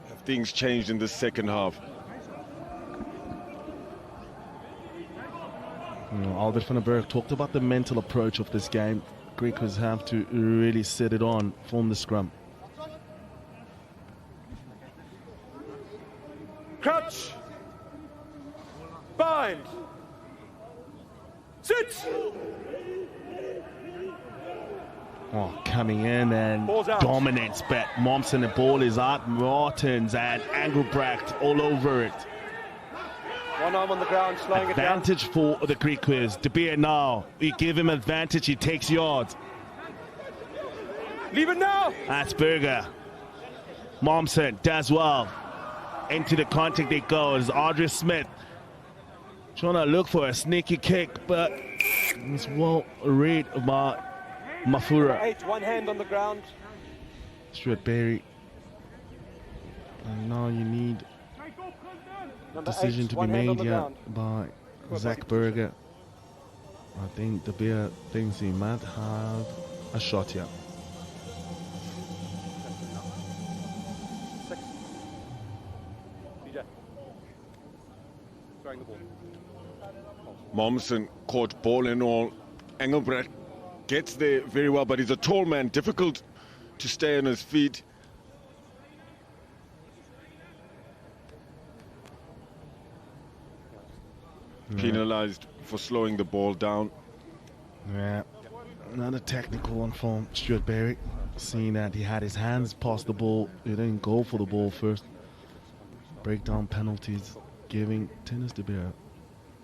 Have things changed in the second half? Albert van der Berg talked about the mental approach of this game. Griquas have to really set it on from the scrum. Crouch. Bind. Sit. Oh, coming in and dominates, but Momsen, the ball is out. Martins and Engelbrecht all over it. One arm on the ground, slowing advantage it down. for the Griquas. De Beer now. We give him advantage. He takes yards. Leave it now. That's Berger. Momsen does well. Into the contact they go. It's Audrey Smith trying to look for a sneaky kick, but it's well read by Mafura. 8, one hand on the ground. Stuart Berry. And now you need decision to be made here by Zach Berger. I think De Beer thinks he might have a shot here. 6. DJ. Throwing the ball. Momsen caught ball and all. Engelbrecht gets there very well, but he's a tall man, difficult to stay on his feet. Penalized for slowing the ball down. Yeah, another technical one from Stuart Berry. Seeing that he had his hands past the ball, he didn't go for the ball first. Breakdown penalties, giving Tennis De Beer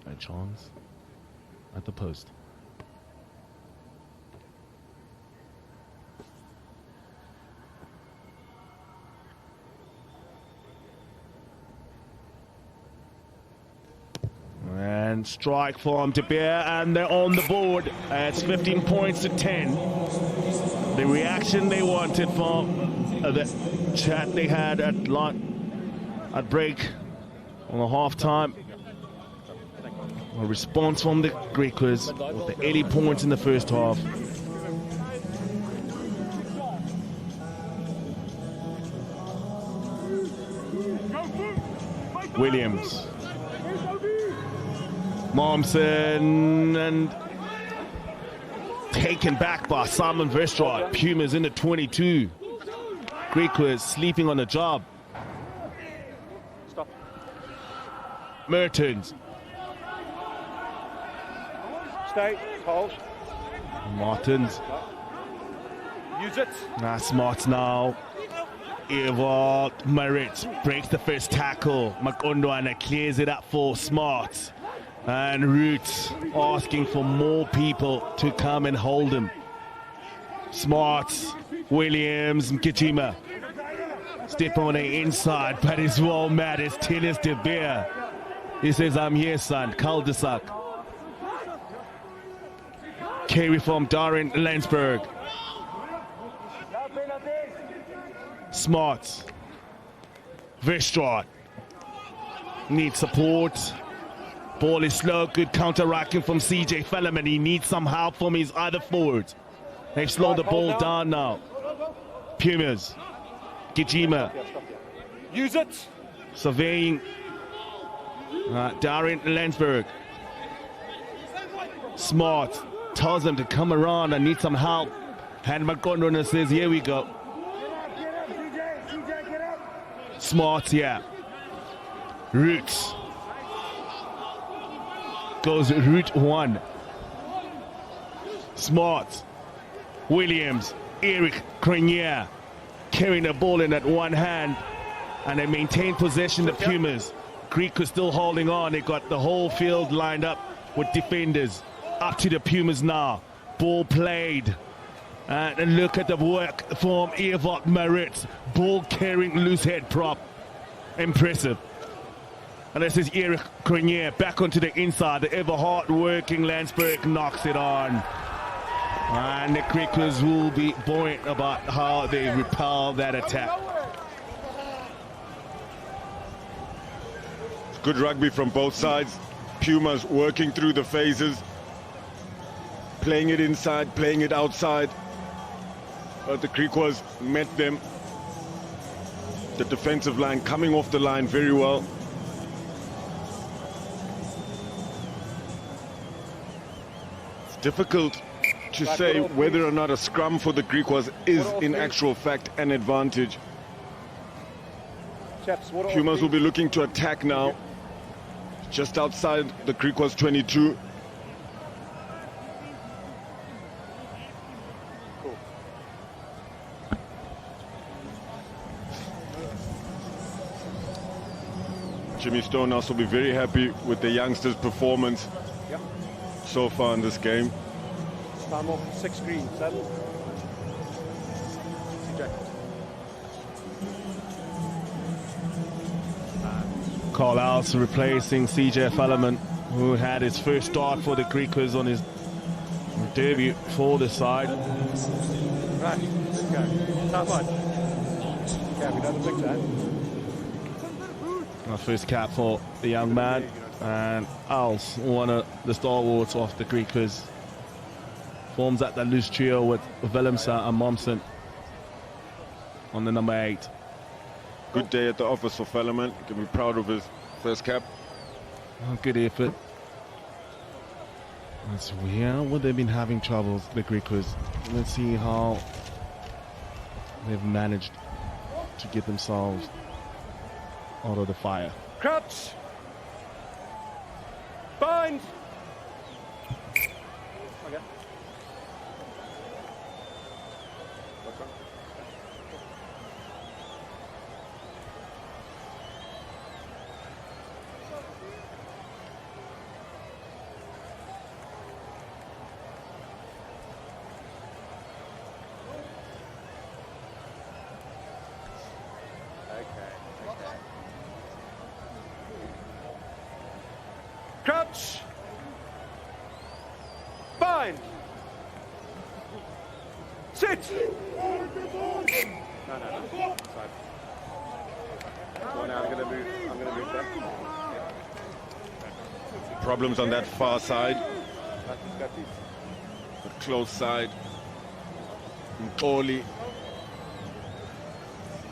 a chance at the post. And strike from De Beer, and they're on the board. It's 15 points to 10. The reaction they wanted from the chat they had at break on the half-time. A response from the Griquas with the 80 points in the first half. Williams. Momsen, and taken back by Simon Verstraat. Pumas in the 22. Griquas sleeping on the job. Stop. Mertens. Stay. Hold. Martins. Use it. Smarts now. Evert Maritz breaks the first tackle. Makondwana clears it up for Smarts. And Roots asking for more people to come and hold him. Smarts, Williams, Mkijima. Step on the inside, but he's well mad as Tennis de Beer. He says, I'm here, son. Cul-de-sac. Carry from Darren Landsberg. Smarts. Verstraat. Needs support. Ball is slow. Good counter-racking from CJ Fellerman. He needs some help from his other forwards. They've slowed the ball down now. Pumas. Gijima. Use it. Surveying. Darren Landsberg. Smart. Tells them to come around and need some help. And McGondona says, here we go. Smart, yeah. Roots. Goes route one. Smart. Williams. Eric Crenier. Carrying the ball in at one hand. And they maintain possession, the Pumas. Griquas still holding on. They got the whole field lined up with defenders. Up to the Pumas now. Ball played. And look at the work from Evert Maritz. Ball carrying loose head prop. Impressive. And this is Eric Crenier back onto the inside. The ever hard-working Landsberg knocks it on. And the Griquas will be buoyant about how they repel that attack. Good rugby from both sides. Pumas working through the phases. Playing it inside, playing it outside. But the Griquas met them. The defensive line coming off the line very well. It's difficult to say whether or not a scrum for the Griquas is in actual fact an advantage. Pumas will be looking to attack now. Just outside the Griquas 22. Jimmy Stonehouse will be very happy with the youngsters' performance so far in this game. Time off 6 green, 7. Carl Alls replacing CJ Fellerman, who had his first start for the Griquas on his debut for the side. Right, let's go. Time on. Okay, we know the picture. Our first cap for the young man, and Alls, one of the stalwarts of the Griquas, forms at the loose trio with Willemse and Momsen on the number 8. Good day at the office for Fellerman. He can be proud of his first cap. Good effort. That's weird. Well, they've been having troubles, the Griquas. Let's see how they've managed to get themselves out of the fire. Crouch. Bind. Okay. Crouch. Bind. Sit. No. Side. Well, now I'm going to move that. Problems on that far side, Got these. the close side. Currie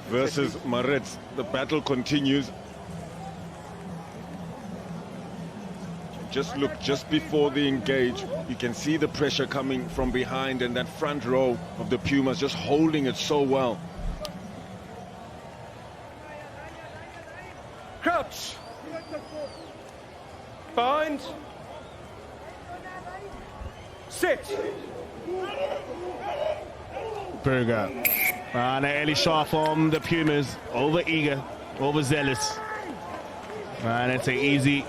versus Maretz. The battle continues. Just look, just before they engage, you can see the pressure coming from behind, and that front row of the Pumas just holding it so well. Crouch. Bind. Sit. Berger. And Elisha from the Pumas. Over eager, overzealous. And it's an easy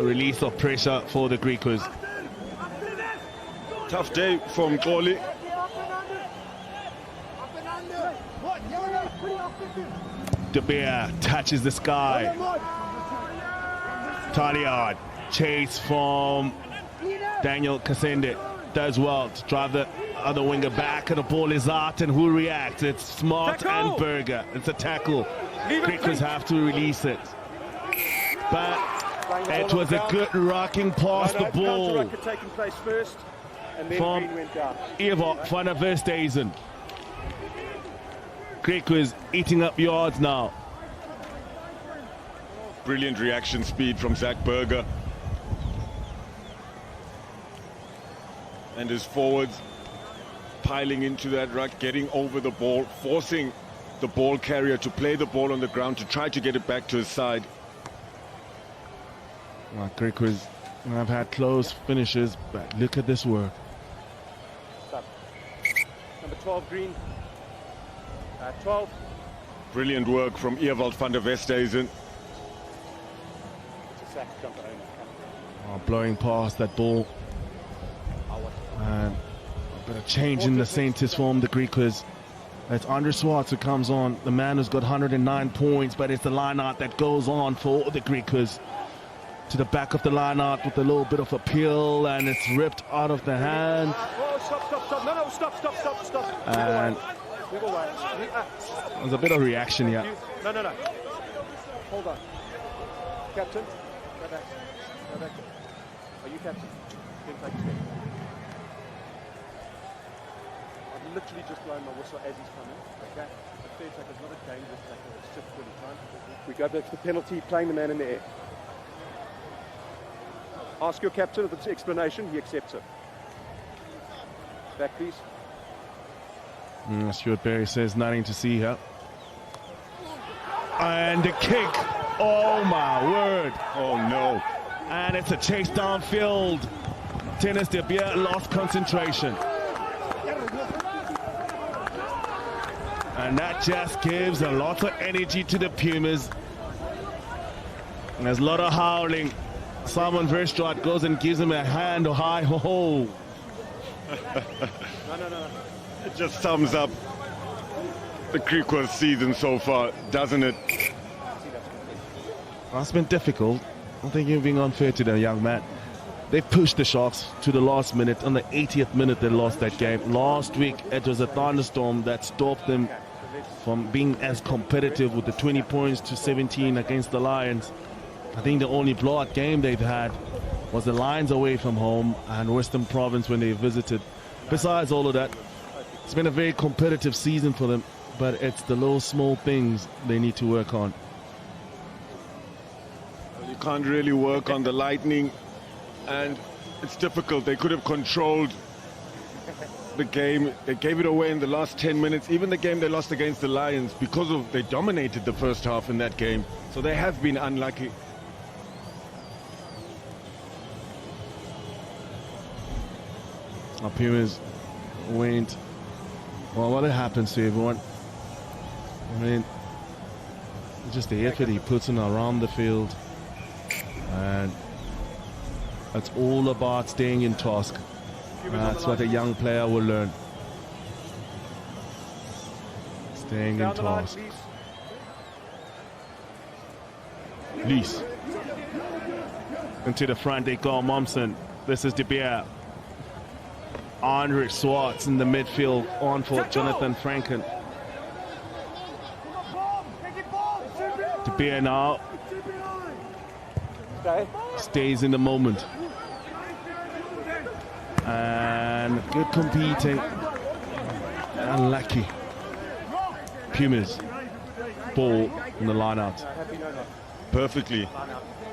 release of pressure for the Griquas. Tough day from Currie. De Beer touches the sky. Taliard. Chase from Daniel Kasende. Does well to drive the other winger back, and the ball is out, and who reacts? It's Smart Tackle. and Berger. It's a tackle. Griquas have to release it. But it was a good rocking past the ball Counter-ruck taking place first, and then from Green went down. Evert van der Westhuizen. Griquas eating up yards now. Brilliant reaction speed from Zach Berger. And his forwards piling into that ruck, getting over the ball, forcing the ball carrier to play the ball on the ground to try to get it back to his side. Well, Griquas have had close finishes, but look at this work. Stop. Number 12, Green. 12. Brilliant work from Ewald van der Westhuizen. It's a sack jump home. Oh, blowing past that ball. And a bit of change in the centers from the Griquas. It's Andre Swartz who comes on, the man who's got 109 points, but it's the line out that goes on for the Griquas. To the back of the line out with a little bit of a peel, and it's ripped out of the hand. Oh, stop. No, stop. And Move away. there's a bit of reaction here. No. Hold on. Captain, go back. Are you captain? Then take a step. I've literally just blown my whistle as he's coming. Okay? A fair tackle is not a dangerous tackle. It's just fully timed. We go back to the penalty, playing the man in the air. Ask your captain of the explanation. He accepts it. Back, please. Stuart Berry says nothing to see here. And the kick. Oh my word. Oh no. And it's a chase downfield. Tennis De Beer lost concentration. And that just gives a lot of energy to the Pumas. And there's a lot of howling. Simon Verstraat goes and gives him a hand high ho. No. It just sums up the Griquas season so far, doesn't it? That's been difficult. I think you're being unfair to the young man. They pushed the Sharks to the last minute. On the 80th minute, they lost that game. Last week, it was a thunderstorm that stopped them from being as competitive with the 20 points to 17 against the Lions. I think the only blowout game they've had was the Lions away from home and Western Province when they visited. Besides all of that, it's been a very competitive season for them, but it's the little small things they need to work on. You can't really work on the Lightning, and it's difficult. They could have controlled the game. They gave it away in the last 10 minutes. Even the game they lost against the Lions, because of they dominated the first half in that game. So they have been unlucky. Our Pumas went. Well, what happens to everyone? I mean, just the effort he puts in around the field. And it's all about staying in task. That's what a young player will learn. Staying in task. Lees. Into the front they go, Momsen. This is De Beer. Andre Swartz in the midfield on for Jonathan Franken. De Beer now stays in the moment. And good competing. Unlucky. Pumas. Ball in the line out. Perfectly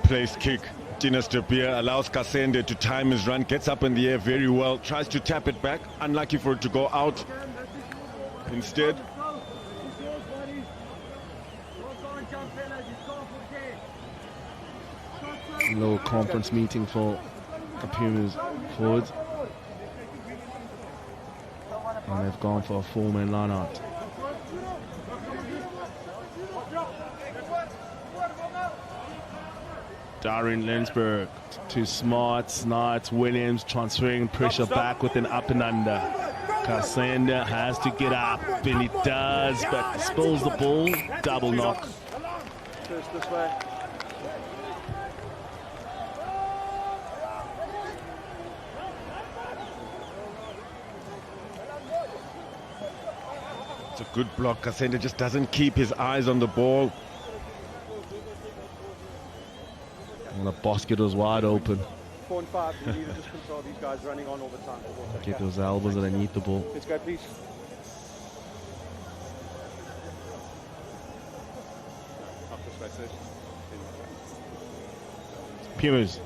placed kick. Dinas de Beer allows Kasende to time his run, gets up in the air very well, tries to tap it back. Unlucky for it to go out. Instead, a little conference meeting for the Pumas forwards. And they've gone for a 4-man line out. Darren Lensberg to Smarts, Williams transferring pressure back with an up and under. Kasenda has to get up, and he does, but spills the ball. Double knock. First this way. it's a good block. Kasende just doesn't keep his eyes on the ball. And the basket was wide open. 4 and 5, you need to just control these guys running on all the time. Get those elbows underneath the ball. Let's go, please. Up this way, sir. Pumas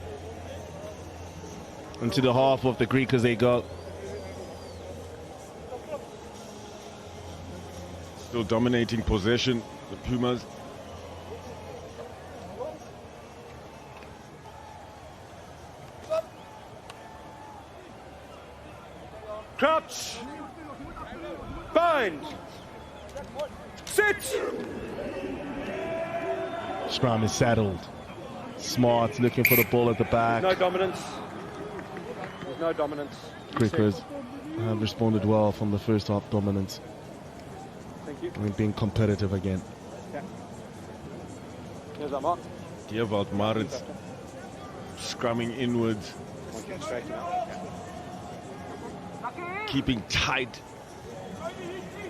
into the half of the Griquas they go. Still dominating possession, the Pumas. Crouch. Bind. Sit. Scrum is saddled. Smart looking for the ball at the back. No dominance. There's no dominance. Griquas have responded well from the first half dominance. Thank you. And being competitive again. Yeah. Here's our mark. Dierwald Maritz scrumming inwards, Okay, straight now. keeping tight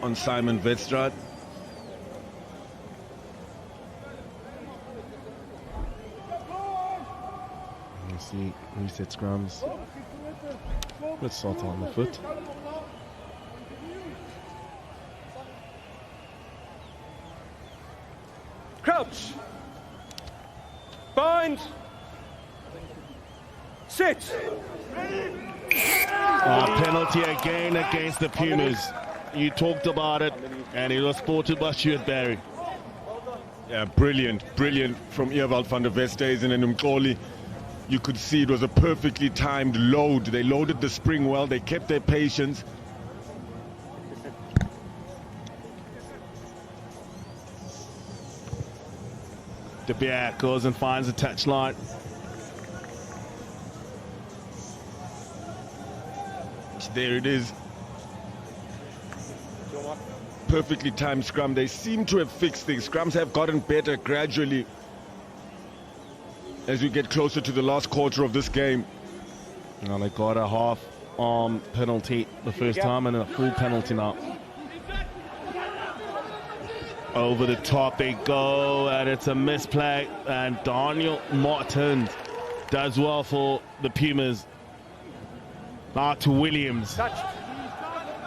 on Simon Vetstraat. You see reset scrums. Let's start on the foot. Crouch. Bind. Sit. Penalty again against the Pumas. You talked about it, and it was spotted by Stuart Barry. Yeah, brilliant from Ewald van der Westhuizen and Mkoli. You could see it was a perfectly timed load. They loaded the spring well, they kept their patience. De Beer goes and finds the touchline. There it is. Perfectly timed scrum. They seem to have fixed things. Scrums have gotten better gradually as we get closer to the last quarter of this game. Now they got a half-arm penalty the first time and a full penalty now. Over the top they go, and it's a misplay, and Daniel Martin does well for the Pumas. Now to Williams.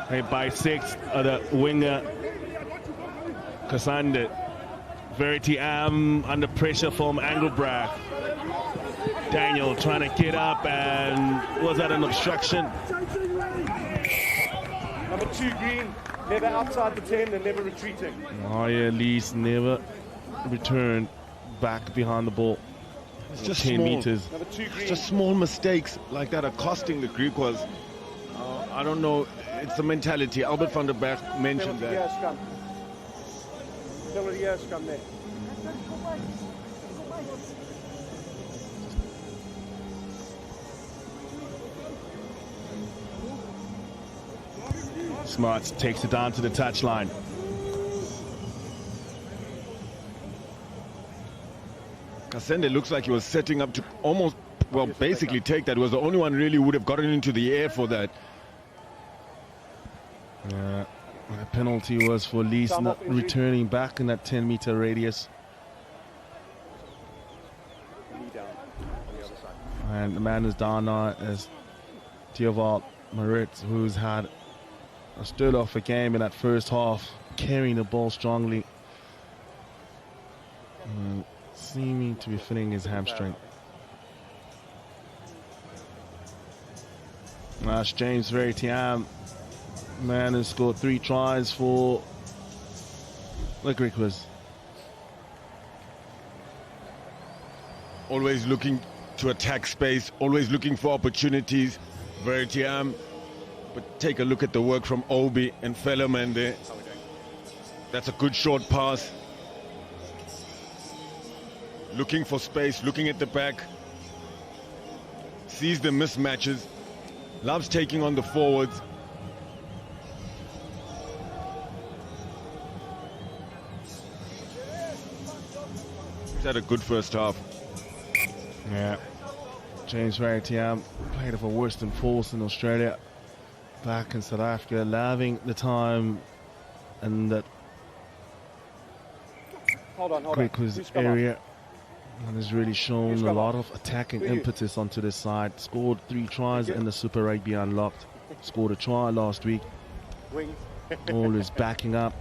They bisect the winger Kasande. Verity Am under pressure from Engelbrecht. Daniel trying to get up, and was that an obstruction? Number 2 Green, never outside the 10 and never retreating. At least never returned back behind the ball. It's just 10 small. meters. Number 2 Green. Just small mistakes like that are costing the Griquas. I don't know. It's the mentality. Albert van der Berg mentioned Penalty that. here, scrum. Penalty here, scrum there. Smarts takes it down to the touchline. Kasende looks like he was setting up to almost, well, basically take that. He was the only one really who would have gotten into the air for that. Yeah, the penalty was for Lees not returning back in that 10-meter radius. Down on the other side. And the man is down now as Theobald Maritz, who's had a stood off a game in that first half, carrying the ball strongly. Seeming to be feeling his hamstring. That's James Veritiam, man who scored 3 tries for the Griquas. Always looking to attack space, always looking for opportunities. Veritiam, but take a look at the work from Obi and Fellerman there. That's a good short pass. Looking for space, looking at the back. Sees the mismatches. Loves taking on the forwards. He's had a good first half. Yeah. James Veritiam played for Western Force in Australia, back in South Africa, loving the time and that Griquas area, and has really shown a lot of attacking impetus onto this side. Scored 3 tries in the Super Rugby Unlocked. Scored a try last week. Always backing up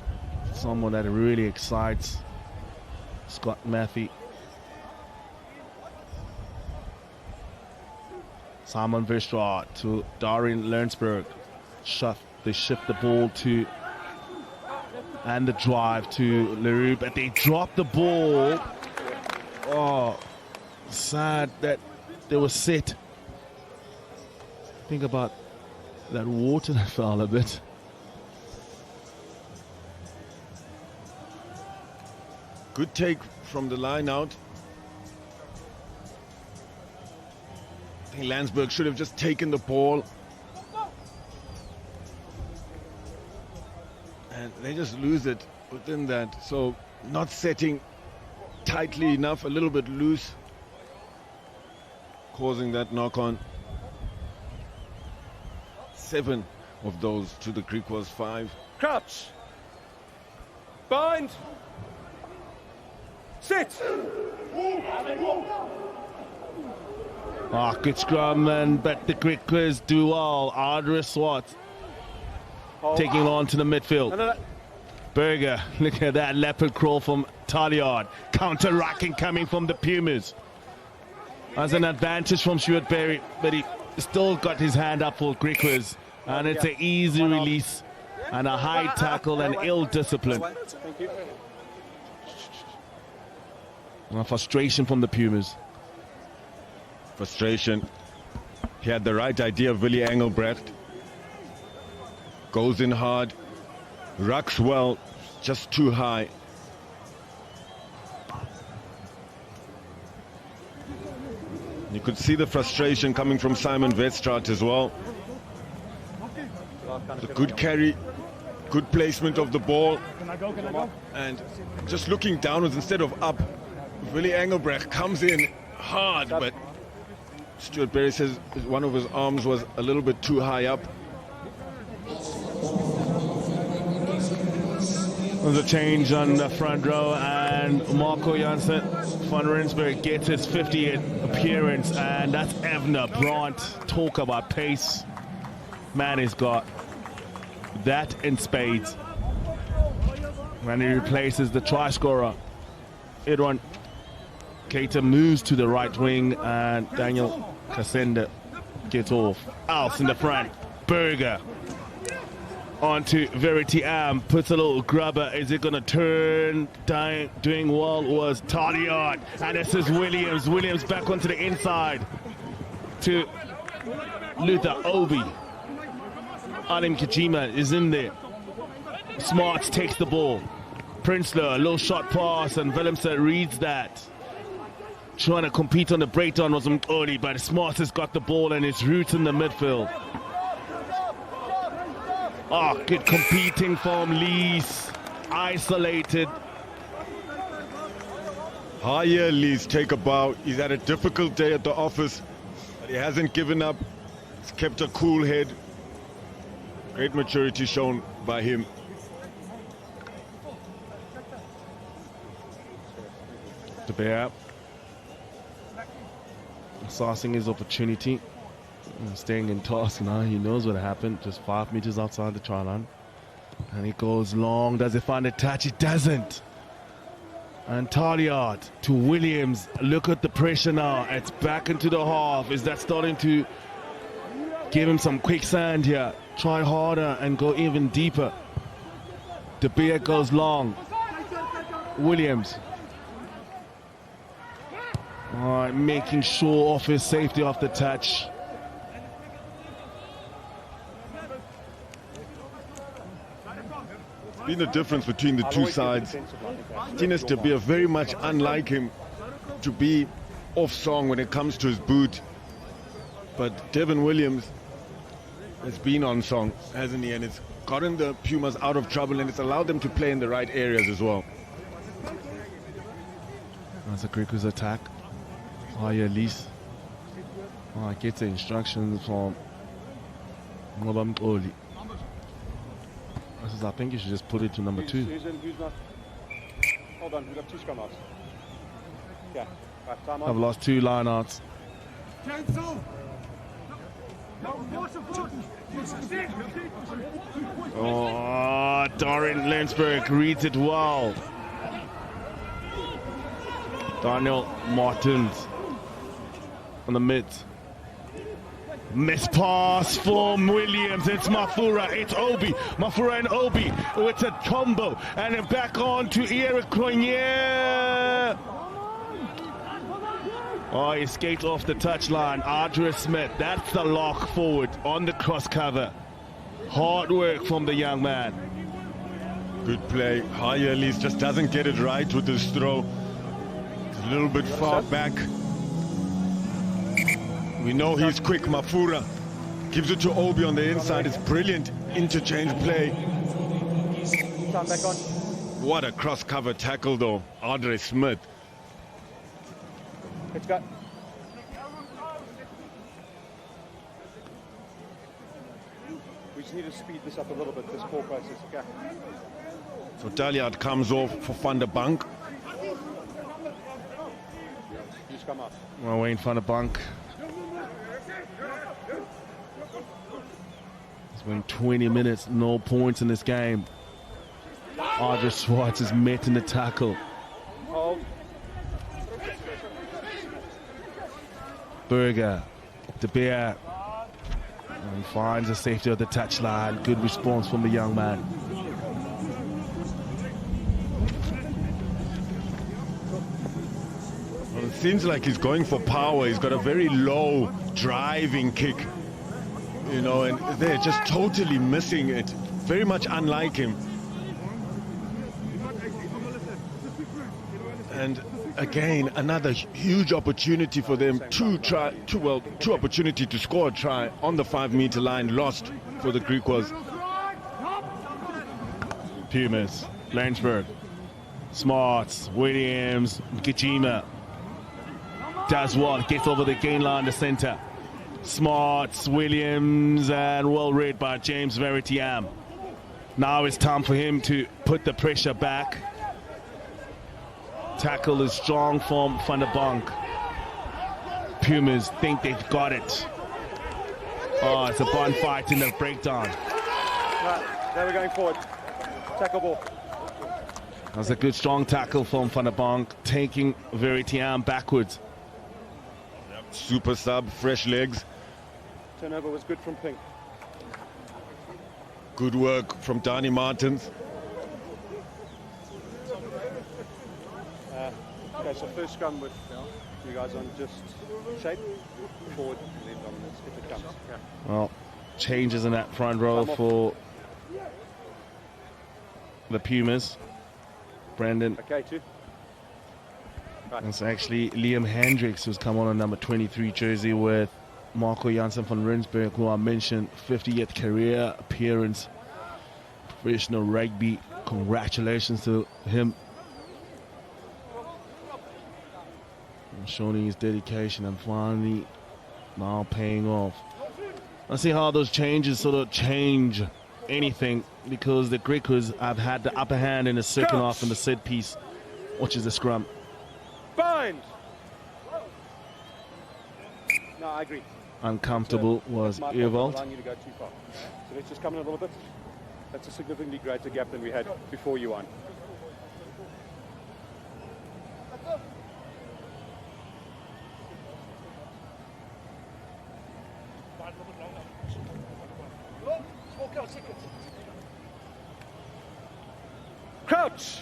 someone that really excites. Scott Matthew. Simon Verstraat to Darian Lernsberg. They shift the ball to, and the drive to Leroux, but they drop the ball. Oh, sad that they were set. Think about that water that fell a bit. Good take from the line out. I think Landsberg should have just taken the ball. And they just lose it within that. So not setting tightly enough, a little bit loose, causing that knock-on. 7 of those to the Griquas 5. Crouch. Bind. Sit. Good scrum, but the Griquas do well. Ardra Swart taking on to the midfield. Berger, look at that leopard crawl from Taliard. Counter-racking coming from the Pumas. That's an advantage from Stuart Berry, but he still got his hand up for Griquas. And it's an easy release and a high tackle and ill discipline. Thank you. Frustration from the Pumas. Frustration. He had the right idea, Willie Engelbrecht. Goes in hard. Rucks well, just too high. You could see the frustration coming from Simon Verstraat as well. The good carry, good placement of the ball. And just looking downwards instead of up. Willie Engelbrecht comes in hard, but Stuart Berry says one of his arms was a little bit too high up. There's a change on the front row, and Marco Janssen van Rensburg gets his 50th appearance, and that's Evner Brandt. Talk about pace. Man has got that in spades. When he replaces the try scorer, Edwin Keita moves to the right wing, and Daniel Kasenda gets off. Alf in the front. Berger onto Veritiam, puts a little grubber. Is it going to turn? Doing well was Taliard, and this is Williams. Williams back onto the inside to Luther Obi. Alim Kajima is in there. Smarts takes the ball. Prinsloo, a little shot pass, and Willemse reads that. Trying to compete on the breakdown was early, but Smarts has got the ball and his roots in the midfield. Good competing from Lees. Isolated. Higher Lees, take a bow. He's had a difficult day at the office, but he hasn't given up. He's kept a cool head. Great maturity shown by him. De Beer sourcing his opportunity, staying in task now. He knows what happened, just 5 meters outside the try line. And he goes long. Does he find a touch? It doesn't. And Taliard to Williams. Look at the pressure now. It's back into the half. Is that starting to give him some quicksand here? Try harder and go even deeper. De Beer goes long. Williams. All right, making sure of his safety off the touch. Been the difference between the two sides. Tinus De Beer very much unlike him to be off song when it comes to his boot. But Devin Williams has been on song, hasn't he? And it's gotten the Pumas out of trouble and it's allowed them to play in the right areas as well. That's a Griquas attack. Higher lease. I get the instructions from Ngobam Oli. I think you should just put it to number 2. Who's not? Hold on, we've got 2 scrum outs. Yeah, right, time on. I've lost 2 lineouts. Oh, Dorian Lensberg reads it well. Daniel Martins on the mid. Miss pass from Williams. It's Mafura. It's Obi. Mafura and Obi. It's a combo. And then back on to Eric Cronje. Oh, he escaped off the touchline. Ardra Smith. That's the lock forward on the cross cover. Hard work from the young man. Good play. Higher Lease just doesn't get it right with his throw. It's a little bit far back. We know he's quick. Mafura gives it to Obi on the inside. It's brilliant interchange play. Time back on. What a cross-cover tackle, though. Ardra Smith. Let's go. We just need to speed this up a little bit, this call process. Okay. So Taliard comes off for Van der Bank. Just come up. Well, Wayne van der Bank. It's been 20 minutes, no points in this game. Ardra Schwartz is met in the tackle. Hold. Berger, De Beer, and finds the safety of the touchline. Good response from the young man. Well, it seems like he's going for power. He's got a very low driving kick, you know, and they're just totally missing it. Very much unlike him. And again, another huge opportunity for them. Two opportunity to score a try on the 5-meter line, lost for the Griquas. Pumas, Landsberg, Smarts, Williams, Gijima. Does what? Gets over the gain line, the center. Smarts, Williams, and well read by James Veritiam. Now it's time for him to put the pressure back. Tackle is strong from Van der Bank. Pumas think they've got it. Oh, it's a bun fight in the breakdown. Right, now we're going forward. Tackle ball. That's a good strong tackle from Van der Bank, taking Veritiam backwards. Super sub, fresh legs. Turnover was good from Pink. Good work from Danny Martins. Okay, so first scrum with you guys on just shape, forward, and then dominance if it comes. Yeah. Well, changes in that front row for the Pumas. Brandon. Okay, 2. Right. It's actually Liam Hendricks who's come on a number 23 jersey with Marco Janssen van Rensburg, who I mentioned, 50th career appearance, professional rugby. Congratulations to him. Showing his dedication and finally now paying off. Let's see how those changes sort of change anything because the Griquas have had the upper hand in the second half in the set piece, which is the scrum. Bind! No, I agree. Uncomfortable was Not Ewald. allowing you to go too far. So let's just come in a little bit. That's a significantly greater gap than we had before you on. Crouch!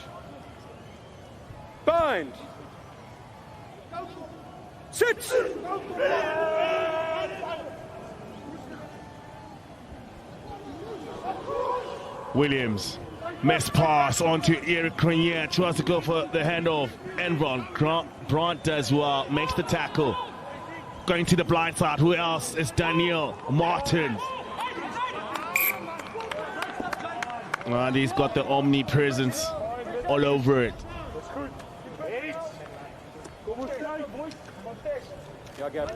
Bind! Sit! Williams, miss pass onto Eric Crinier, tries to go for the handoff. Enron, Brandt does well, makes the tackle. Going to the blind side, who else? It's Daniel Martins. And he's got the omnipresence all over it. Yeah, Gab.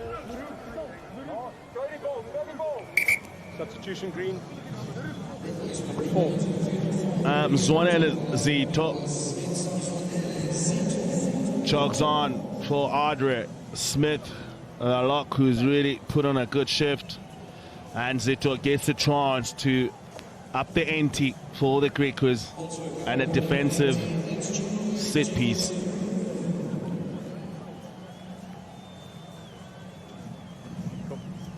Substitution green. Number 4. Mzwanele Zito jogs on for Audrey Smith, Lock, who's really put on a good shift. And Zito gets a chance to up the ante for the Griquas and a defensive set piece.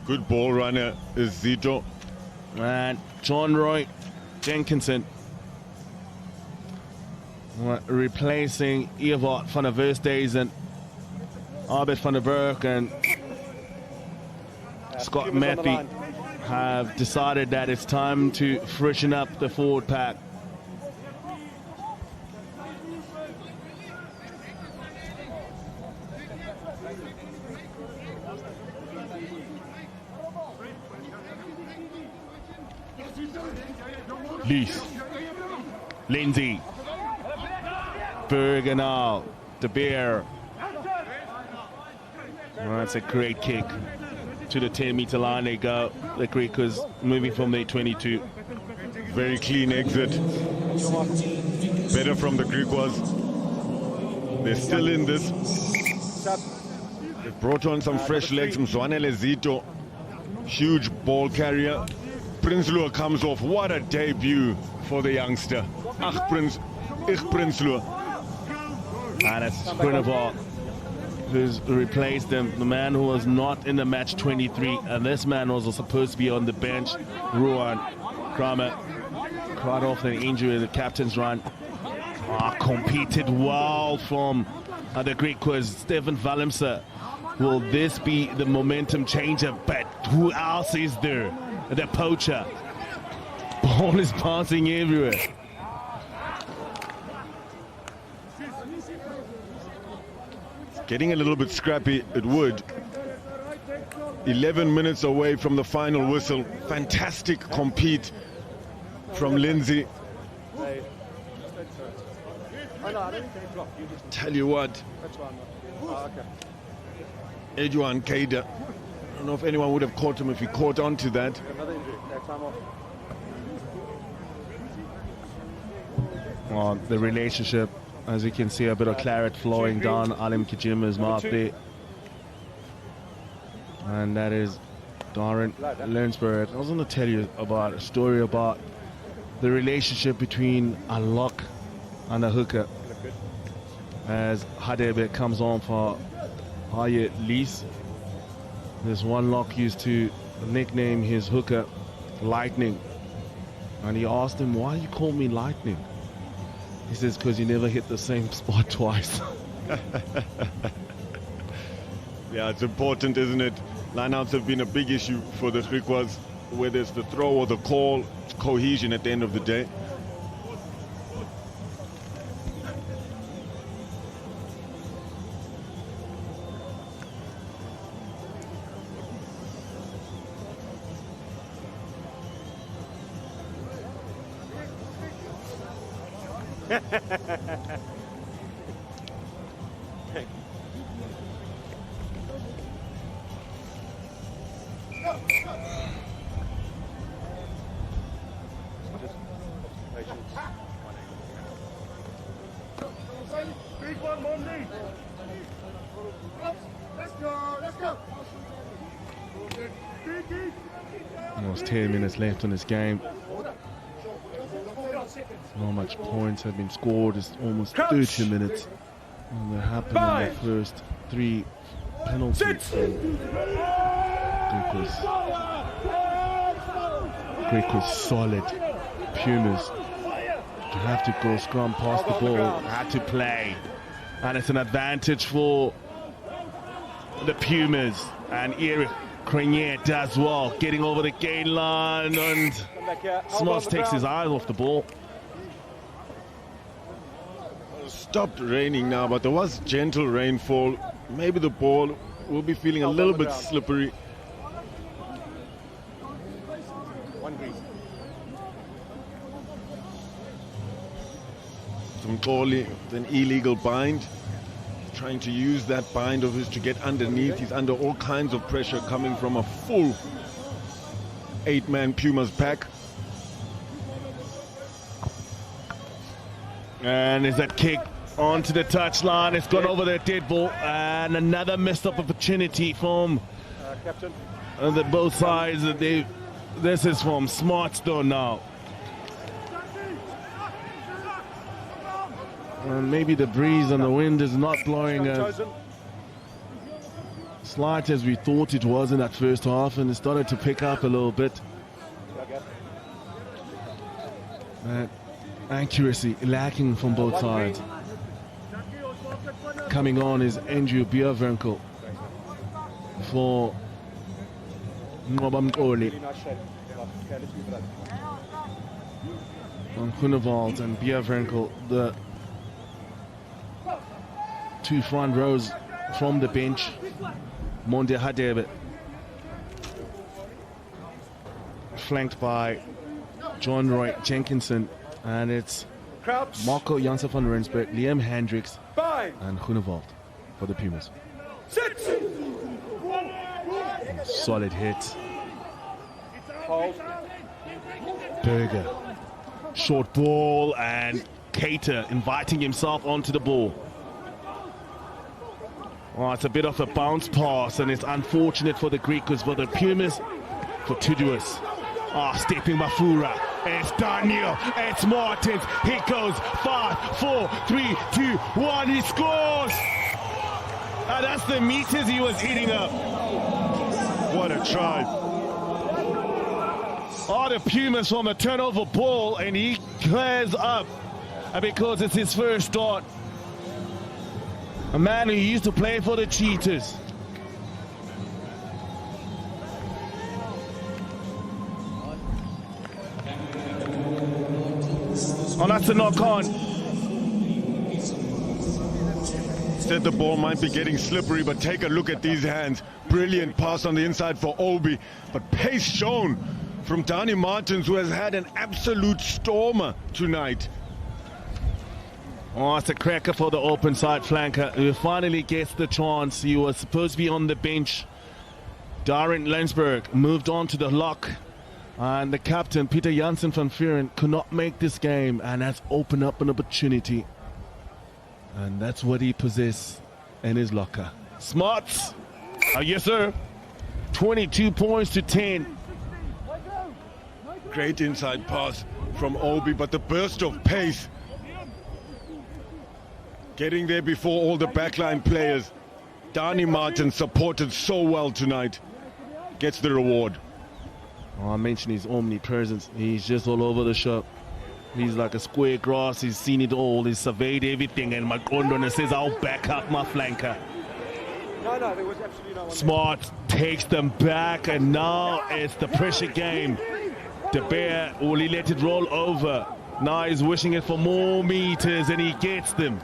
Good ball runner is Zito. And John Roy Jenkinson replacing Ewald van der Verstees and Albert van der Berg and Scott Pumas on the Matthew line. have decided that it's time to freshen up the forward pack. Lees, Lindsay, Bergenal, De Beer. Well, that's a great kick. To the 10-meter line they go. The Griquas moving from their 22. Very clean exit. Better from the Griquas. They're still in this. They've brought on some fresh legs. Mzwanele Zito, huge ball carrier. Prinsloo comes off. What a debut for the youngster. Ach, Prinsloo. And it's Groeneval who's replaced him, the man who was not in the match 23, and this man was supposed to be on the bench. Ruan Kramer, right off the injury, the captain's run. Competed well from the Griquas. Stefan Valimsa. Will this be the momentum changer? But who else is there? The poacher. Ball is passing everywhere. Getting a little bit scrappy, it would. 11 minutes away from the final whistle. Fantastic compete from Lindsay. Tell you what, Edouard Kader, I don't know if anyone would have caught him if he caught on to that. Another injury. Time off. The relationship, as you can see, a bit of claret flowing down Alim Kijima's mouth there. And that is Darren Lernsberg. I was going to tell you about a story about the relationship between a lock and a hooker. As Hadebe comes on for Hayat Lees. This one lock used to nickname his hooker Lightning. And he asked him, why do you call me Lightning? He says, because you never hit the same spot twice. Yeah, it's important, isn't it? Lineouts have been a big issue for the Griquas, whether it's the throw or the call. It's cohesion at the end of the day. Almost 10 minutes left on this game. Not much points have been scored. It's almost 30 minutes. And that happened in the first 3 penalties. Griquas solid. Pumas have to go scrum past the ball. Had to play. And it's an advantage for the Pumas. And Eric Currie does well, getting over the gain line, and Smarts takes his eyes off the ball. Stopped raining now, but there was gentle rainfall. Maybe the ball will be feeling a little bit slippery. Currie with an illegal bind. Trying to use that bind of his to get underneath. He's under all kinds of pressure coming from a full 8-man Pumas pack. And is that kick onto the touchline? It's gone over the dead ball, and another missed up opportunity from the both sides. This is from Smarts though now. And maybe the breeze and the wind is not blowing as slight as we thought it was in that first half, and it started to pick up a little bit. Accuracy lacking from both sides. Coming on is Andrew Bierwinkel for Currie. And Groenewald and Bierwinkel, the 2 front rows from the bench. Monde Hadebe, flanked by John Roy Jenkinson, and it's Marco Janssen van Rensburg, Liam Hendricks, and Groenewald for the Pumas. Solid hits. Berger, short ball, and Cater inviting himself onto the ball. Oh, it's a bit of a bounce pass, and it's unfortunate for the Griquas, for the Pumas, for Tuduas. Stepping Mafura. It's Daniel. It's Martins. He goes 5, 4, 3, 2, 1. He scores. And that's the meters he was hitting up. What a try. The Pumas from a turnover ball, and he clears up. And because it's his first start. A man who used to play for the Cheetahs. Oh, that's a knock on. Said the ball might be getting slippery, but take a look at these hands. Brilliant pass on the inside for Obi, but pace shown from Danny Martins, who has had an absolute stormer tonight. Oh, it's a cracker for the open side flanker who finally gets the chance. He was supposed to be on the bench. Darren Lensberg moved on to the lock. And the captain, Peter Janssen van Vuren, could not make this game, and has opened up an opportunity. And that's what he possesses in his locker. Smarts! Yes, sir. 22 points to 10. Great inside pass from Obi, but the burst of pace. Getting there before all the backline players. Danny Martin supported so well tonight. Gets the reward. I mentioned his omnipresence. He's just all over the shop. He's like a square grass. He's seen it all. He's surveyed everything. And Magondona says, I'll back up my flanker. No, there was absolutely no one. Smart takes them back, and now it's the pressure game. De Beer, will he let it roll over? Now he's wishing it for more meters, and he gets them.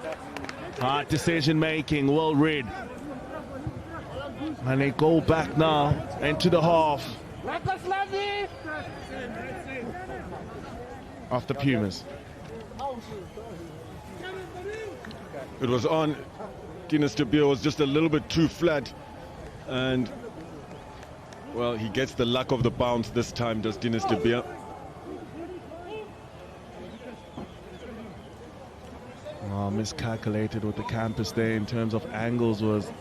Hard decision making, well read. And they go back now into the half of the Pumas. It was on. Guinness de Beer was just a little bit too flat, and well, he gets the luck of the bounce this time, does Guinness de Beer. Miscalculated with the campus there in terms of angles was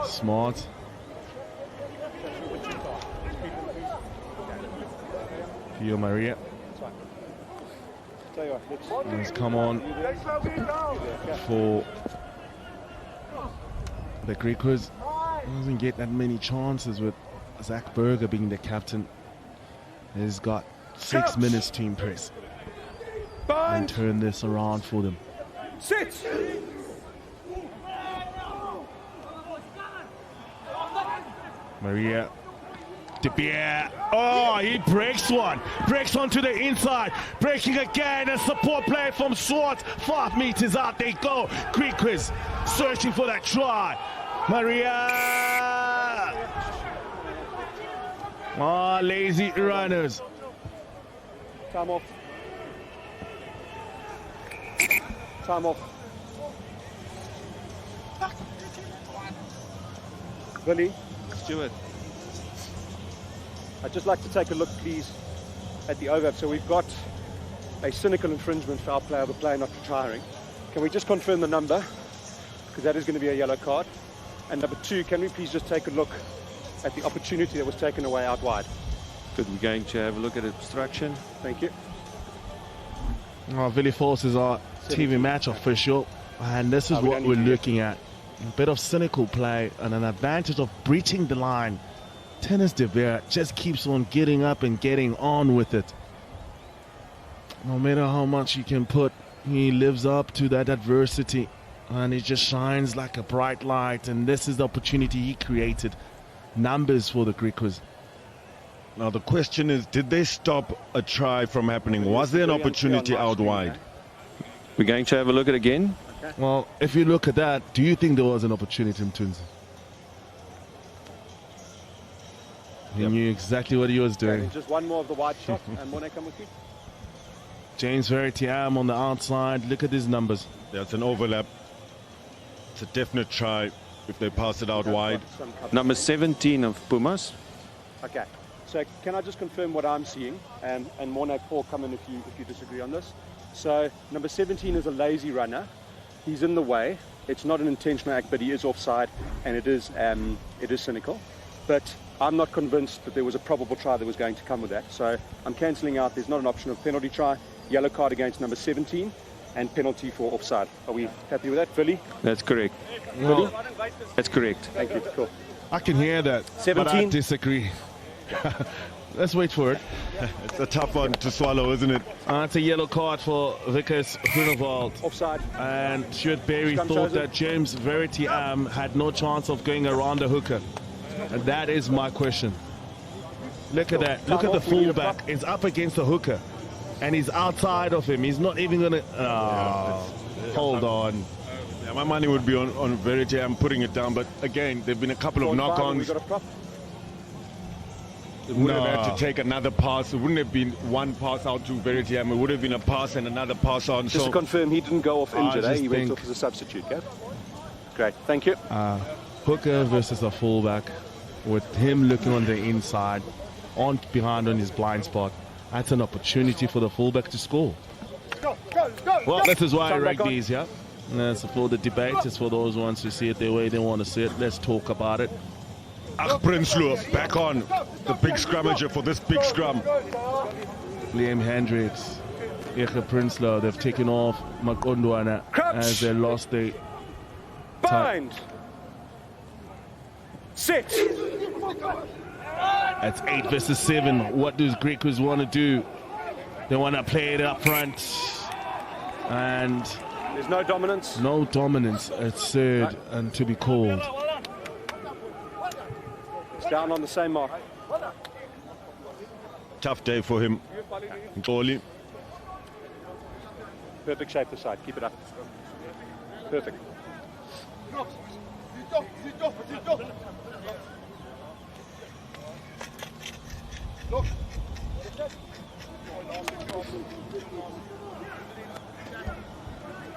Smart. Pio Maria Tell you what, has come on for the Griquas. Doesn't get that many chances with Zach Berger being the captain. He's got 6 minutes to impress and turn this around for them. Sit! Maria De Beer. Oh, he breaks one. Breaks one to the inside. Breaking again. A support play from Swartz. 5 meters out they go. Griquas searching for that try. Maria. Oh, lazy runners. Time off. Time off. Billy. Stuart. I'd just like to take a look, please, at the overlap. So we've got a cynical infringement foul play of the player not retiring. Can we just confirm the number? Because that is going to be a yellow card. And number 2, can we please just take a look at the opportunity that was taken away out wide? Good, we're going to have a look at obstruction. Thank you. Oh, Billy Force is our TV match official. And this is what we're looking at. A bit of cynical play and an advantage of breaching the line. Tennis De Beer just keeps on getting up and getting on with it. No matter how much he can put, he lives up to that adversity. And he just shines like a bright light. And this is the opportunity he created. Numbers for the Griquas. Now the question is, did they stop a try from happening? Was there an opportunity out wide? We're going to have a look at it again. Well, if you look at that, do you think there was an opportunity in Tunzi? He knew exactly what he was doing. Okay, just one more of the wide shot, and Monet, come with you. James Veritiam on the outside. Look at his numbers. That's an overlap. It's a definite try if they pass it out wide. Number 17 of Pumas. Okay, so can I just confirm what I'm seeing? And Monet, Paul, come in if you disagree on this. So number 17 is a lazy runner. He's in the way. It's not an intentional act, but he is offside, and it is cynical. But I'm not convinced that there was a probable try that was going to come with that. So I'm cancelling out. There's not an option of penalty try. Yellow card against number 17, and penalty for offside. Are we happy with that, Philly? That's correct. Well, That's correct. Thank you. Cool. I can hear that, 17. but I disagree. Let's wait for it. It's a tough one to swallow, isn't it? It's a yellow card for Vickers Groenewald. Offside. And Stuart Berry Scrum thought chosen. that James Veritiam had no chance of going around the hooker. And that is my question. Look at that. Look at the fullback. It's up against the hooker. And he's outside of him. He's not even going to... hold on. Yeah, my money would be on Verity. I'm putting it down. But again, there have been a couple of knock-ons. We got a prop. It would have had to take another pass. It wouldn't have been one pass out to Verity. It would have been a pass and another pass on. Just to confirm, he didn't go off injured, eh? He went off as a substitute, yeah? Great, thank you. Hooker versus a fullback, with him looking on the inside, behind on his blind spot. That's an opportunity for the fullback to score. Well, this is why I rank these, yeah? That's for the debate. It's for those ones who see it the way they want to see it. Let's talk about it. Prinsloo back on the big scrummager for this big scrum. Liam Hendricks, Ike Prinsloo, they've taken off Makondwana as they lost the Bind. Sit. That's 8 versus 7. What does Griquas want to do? They want to play it up front. And there's no dominance. No dominance at third and to be called. It's down on the same mark. Tough day for him. Oli. Perfect shape this side. Keep it up. Perfect.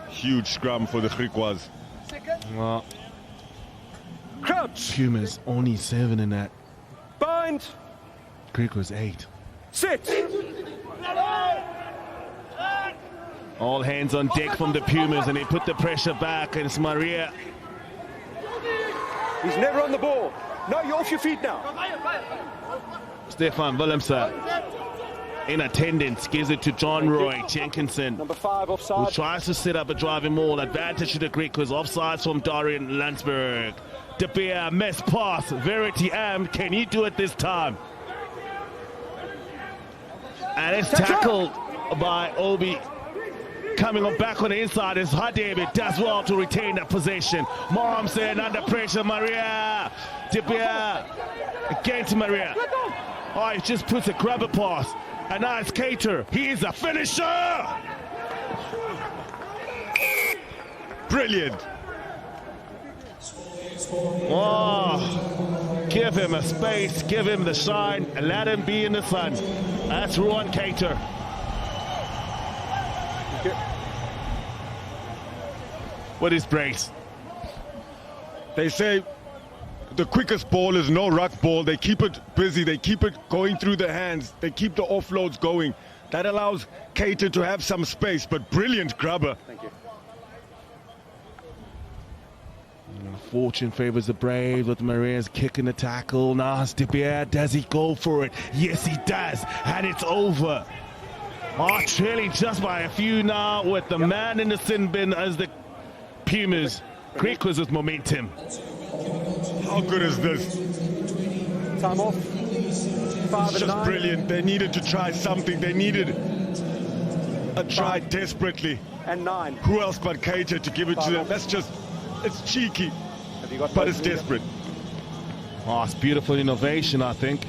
Huge scrum for the Griquas. Well, Crouch. Pumas only 7 in that. Bind. Griquas 8. Sit. All hands on deck from the Pumas, and they put the pressure back, and it's Maria. He's never on the ball. No, you're off your feet now. Stefan Willemse. in attendance, gives it to John Roy Jenkinson, Number 5 who offside. tries to set up a driving maul. Advantage to the Griquas. Offsides from Dorian Landsberg. De Beer, miss pass. Verity Am, can you do it this time? And it's tackled by Obi. Coming on back on the inside is Hadebe. Does well to retain that possession. Mohamsen under pressure. Maria. De Beer. Again to Maria. Oh, he just puts a grabber pass. And now it's Cater. He is a finisher. Brilliant. Oh, give him a space, give him the shine, and let him be in the sun. That's Ruan Cater. What is brace? They say the quickest ball is no ruck ball. They keep it busy. They keep it going through the hands. They keep the offloads going. That allows Cater to have some space, but brilliant grabber. Thank you. Fortune favors the Braves with Maria's kicking the tackle. Now De Beer, does he go for it? Yes, he does. And it's over. Oh, trailing just by a few now with the man in the sin bin as the Pumas. Griquas with momentum. How good is this? Time off. 5 It's and just 9. brilliant. They needed to try something. They needed a try desperately. And 9. Who else but Cater to give it to them? That's just, it's cheeky, Have you got but both it's of them? desperate. Oh, it's beautiful innovation, I think.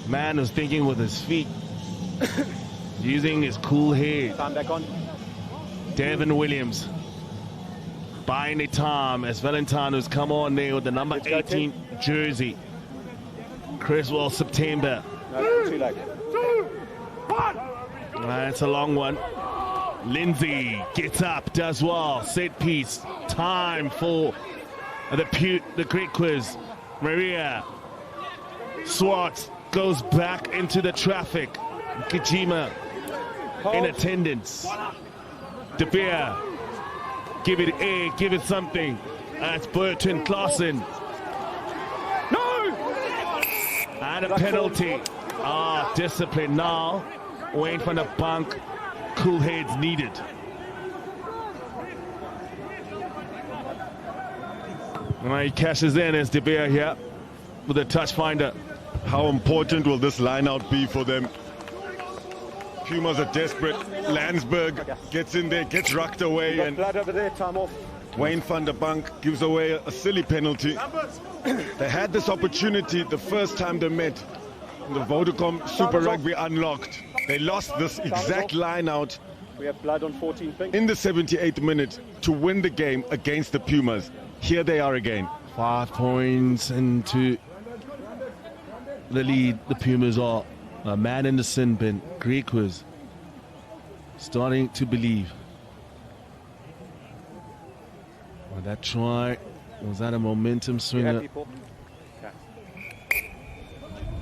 Man was thinking with his feet. Using his cool head. Time back on. Devin Williams buying the time as Valentino's come on there with the number 18 jersey. Creswell September. No, too late. That's a long one. Lindsay gets up, does well. Set piece. Time for the Griquas. Maria Swartz goes back into the traffic. Kajima in attendance. De Beer, give it air, give it something. That's Burton Clausen. No! And a penalty. Ah, discipline now. Wayne from the bunk. Cool heads needed. And he cashes in as De Beer here with a touch finder. How important will this line out be for them? Pumas are desperate. Landsberg gets in there, gets rucked away, Got and blood over there. Time off. Wayne van der Bank gives away a silly penalty. They had this opportunity the first time they met. The Vodacom Super Rugby unlocked. They lost this exact line out We have blood on 14 pink. in the 78th minute to win the game against the Pumas. Here they are again. 5 points into the lead. The Pumas are a man in the sin bin. Griquas starting to believe. Well, that try, was that a momentum You swinger? happy, Paul? Okay.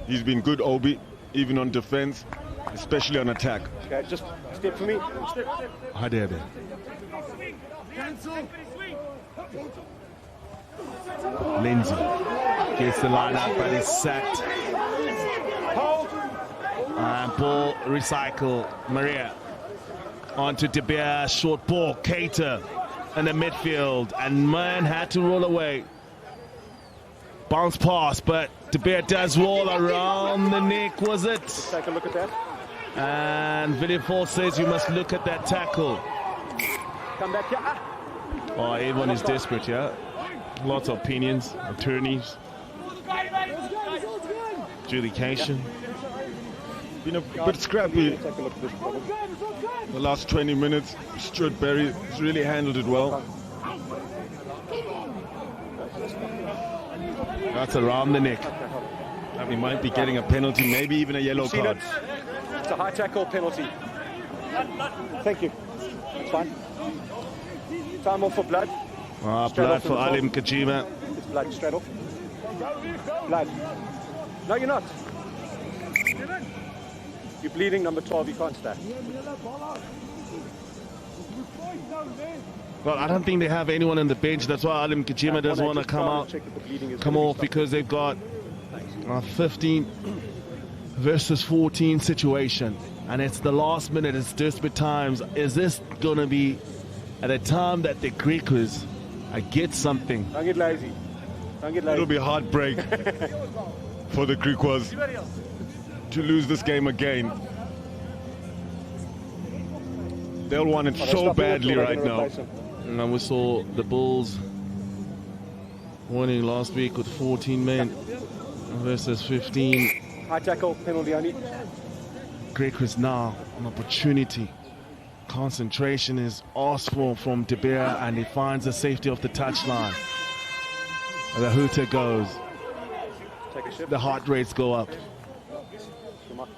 He's been good, Obi, even on defense, especially on attack. Okay, just step for me. Step. Hadebe. Lindsay gets the line up, but is sacked. And ball recycle. Maria onto De Beer, short ball. Cater in the midfield, and man had to roll away. Bounce pass, but De Beer does roll around the neck, was it? Take a look at that. And Villiers says you must look at that tackle. Come back here. Ah. Oh, everyone is desperate, yeah? Lots of opinions, attorneys, adjudication. Been a bit scrappy Take a look at this problem. the last 20 minutes. Stuart Berry has really handled it well. That's around the neck. And we might be getting a penalty, maybe even a yellow Seen card. it. It's a high tackle penalty. Thank you. That's fine. Time off for blood. Ah, Straight blood off in for the top. Alim Kajima. It's blood straight off. Blood. No, you're not. You're bleeding, number 12. You can't stay. Well, I don't think they have anyone on the bench. That's why Alim Kajima doesn't want to come out, Check that the bleeding is come really off, stopped. because they've got 15 versus 14 situation, and it's the last minute, it's desperate times. Is this going to be at a time that the Griquas get something? Don't get lazy. Don't get lazy. It'll be a heartbreak for the Griquas to lose this game again. They'll want it so badly right now. And we saw the Bulls winning last week with 14 men versus 15. High tackle, penalty only. Griquas now an opportunity. Concentration is asked for from De Beer, and he finds the safety of the touchline. The hooter goes. Take a shift. The heart rates go up. Come on.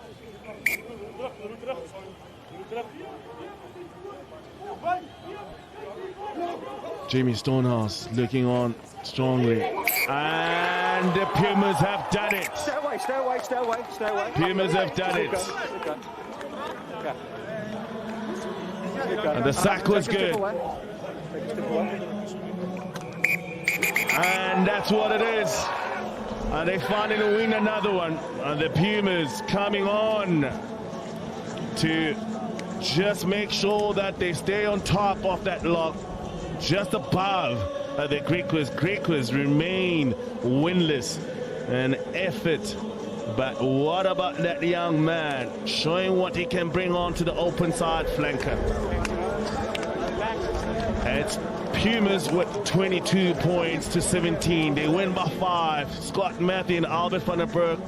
Jamie Stonehouse looking on strongly. And the Pumas have done it. Stay away, stay away, stay away, stay away. Pumas have done it. And the sack was good. And that's what it is. And they finally win another one. And the Pumas coming on to just make sure that they stay on top of that lock, just above the Griquas. Griquas remain winless. An effort. But what about that young man showing what he can bring on to the open side flanker? It's Pumas with 22 points to 17. They win by 5. Scott Matthew and Albert van der Berg,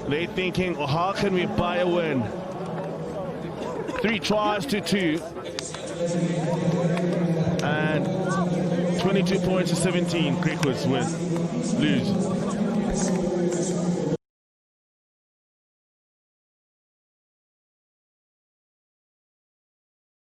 they thinking, well, how can we buy a win? 3 tries to 2. And 22 points to 17. Griquas win. Lose.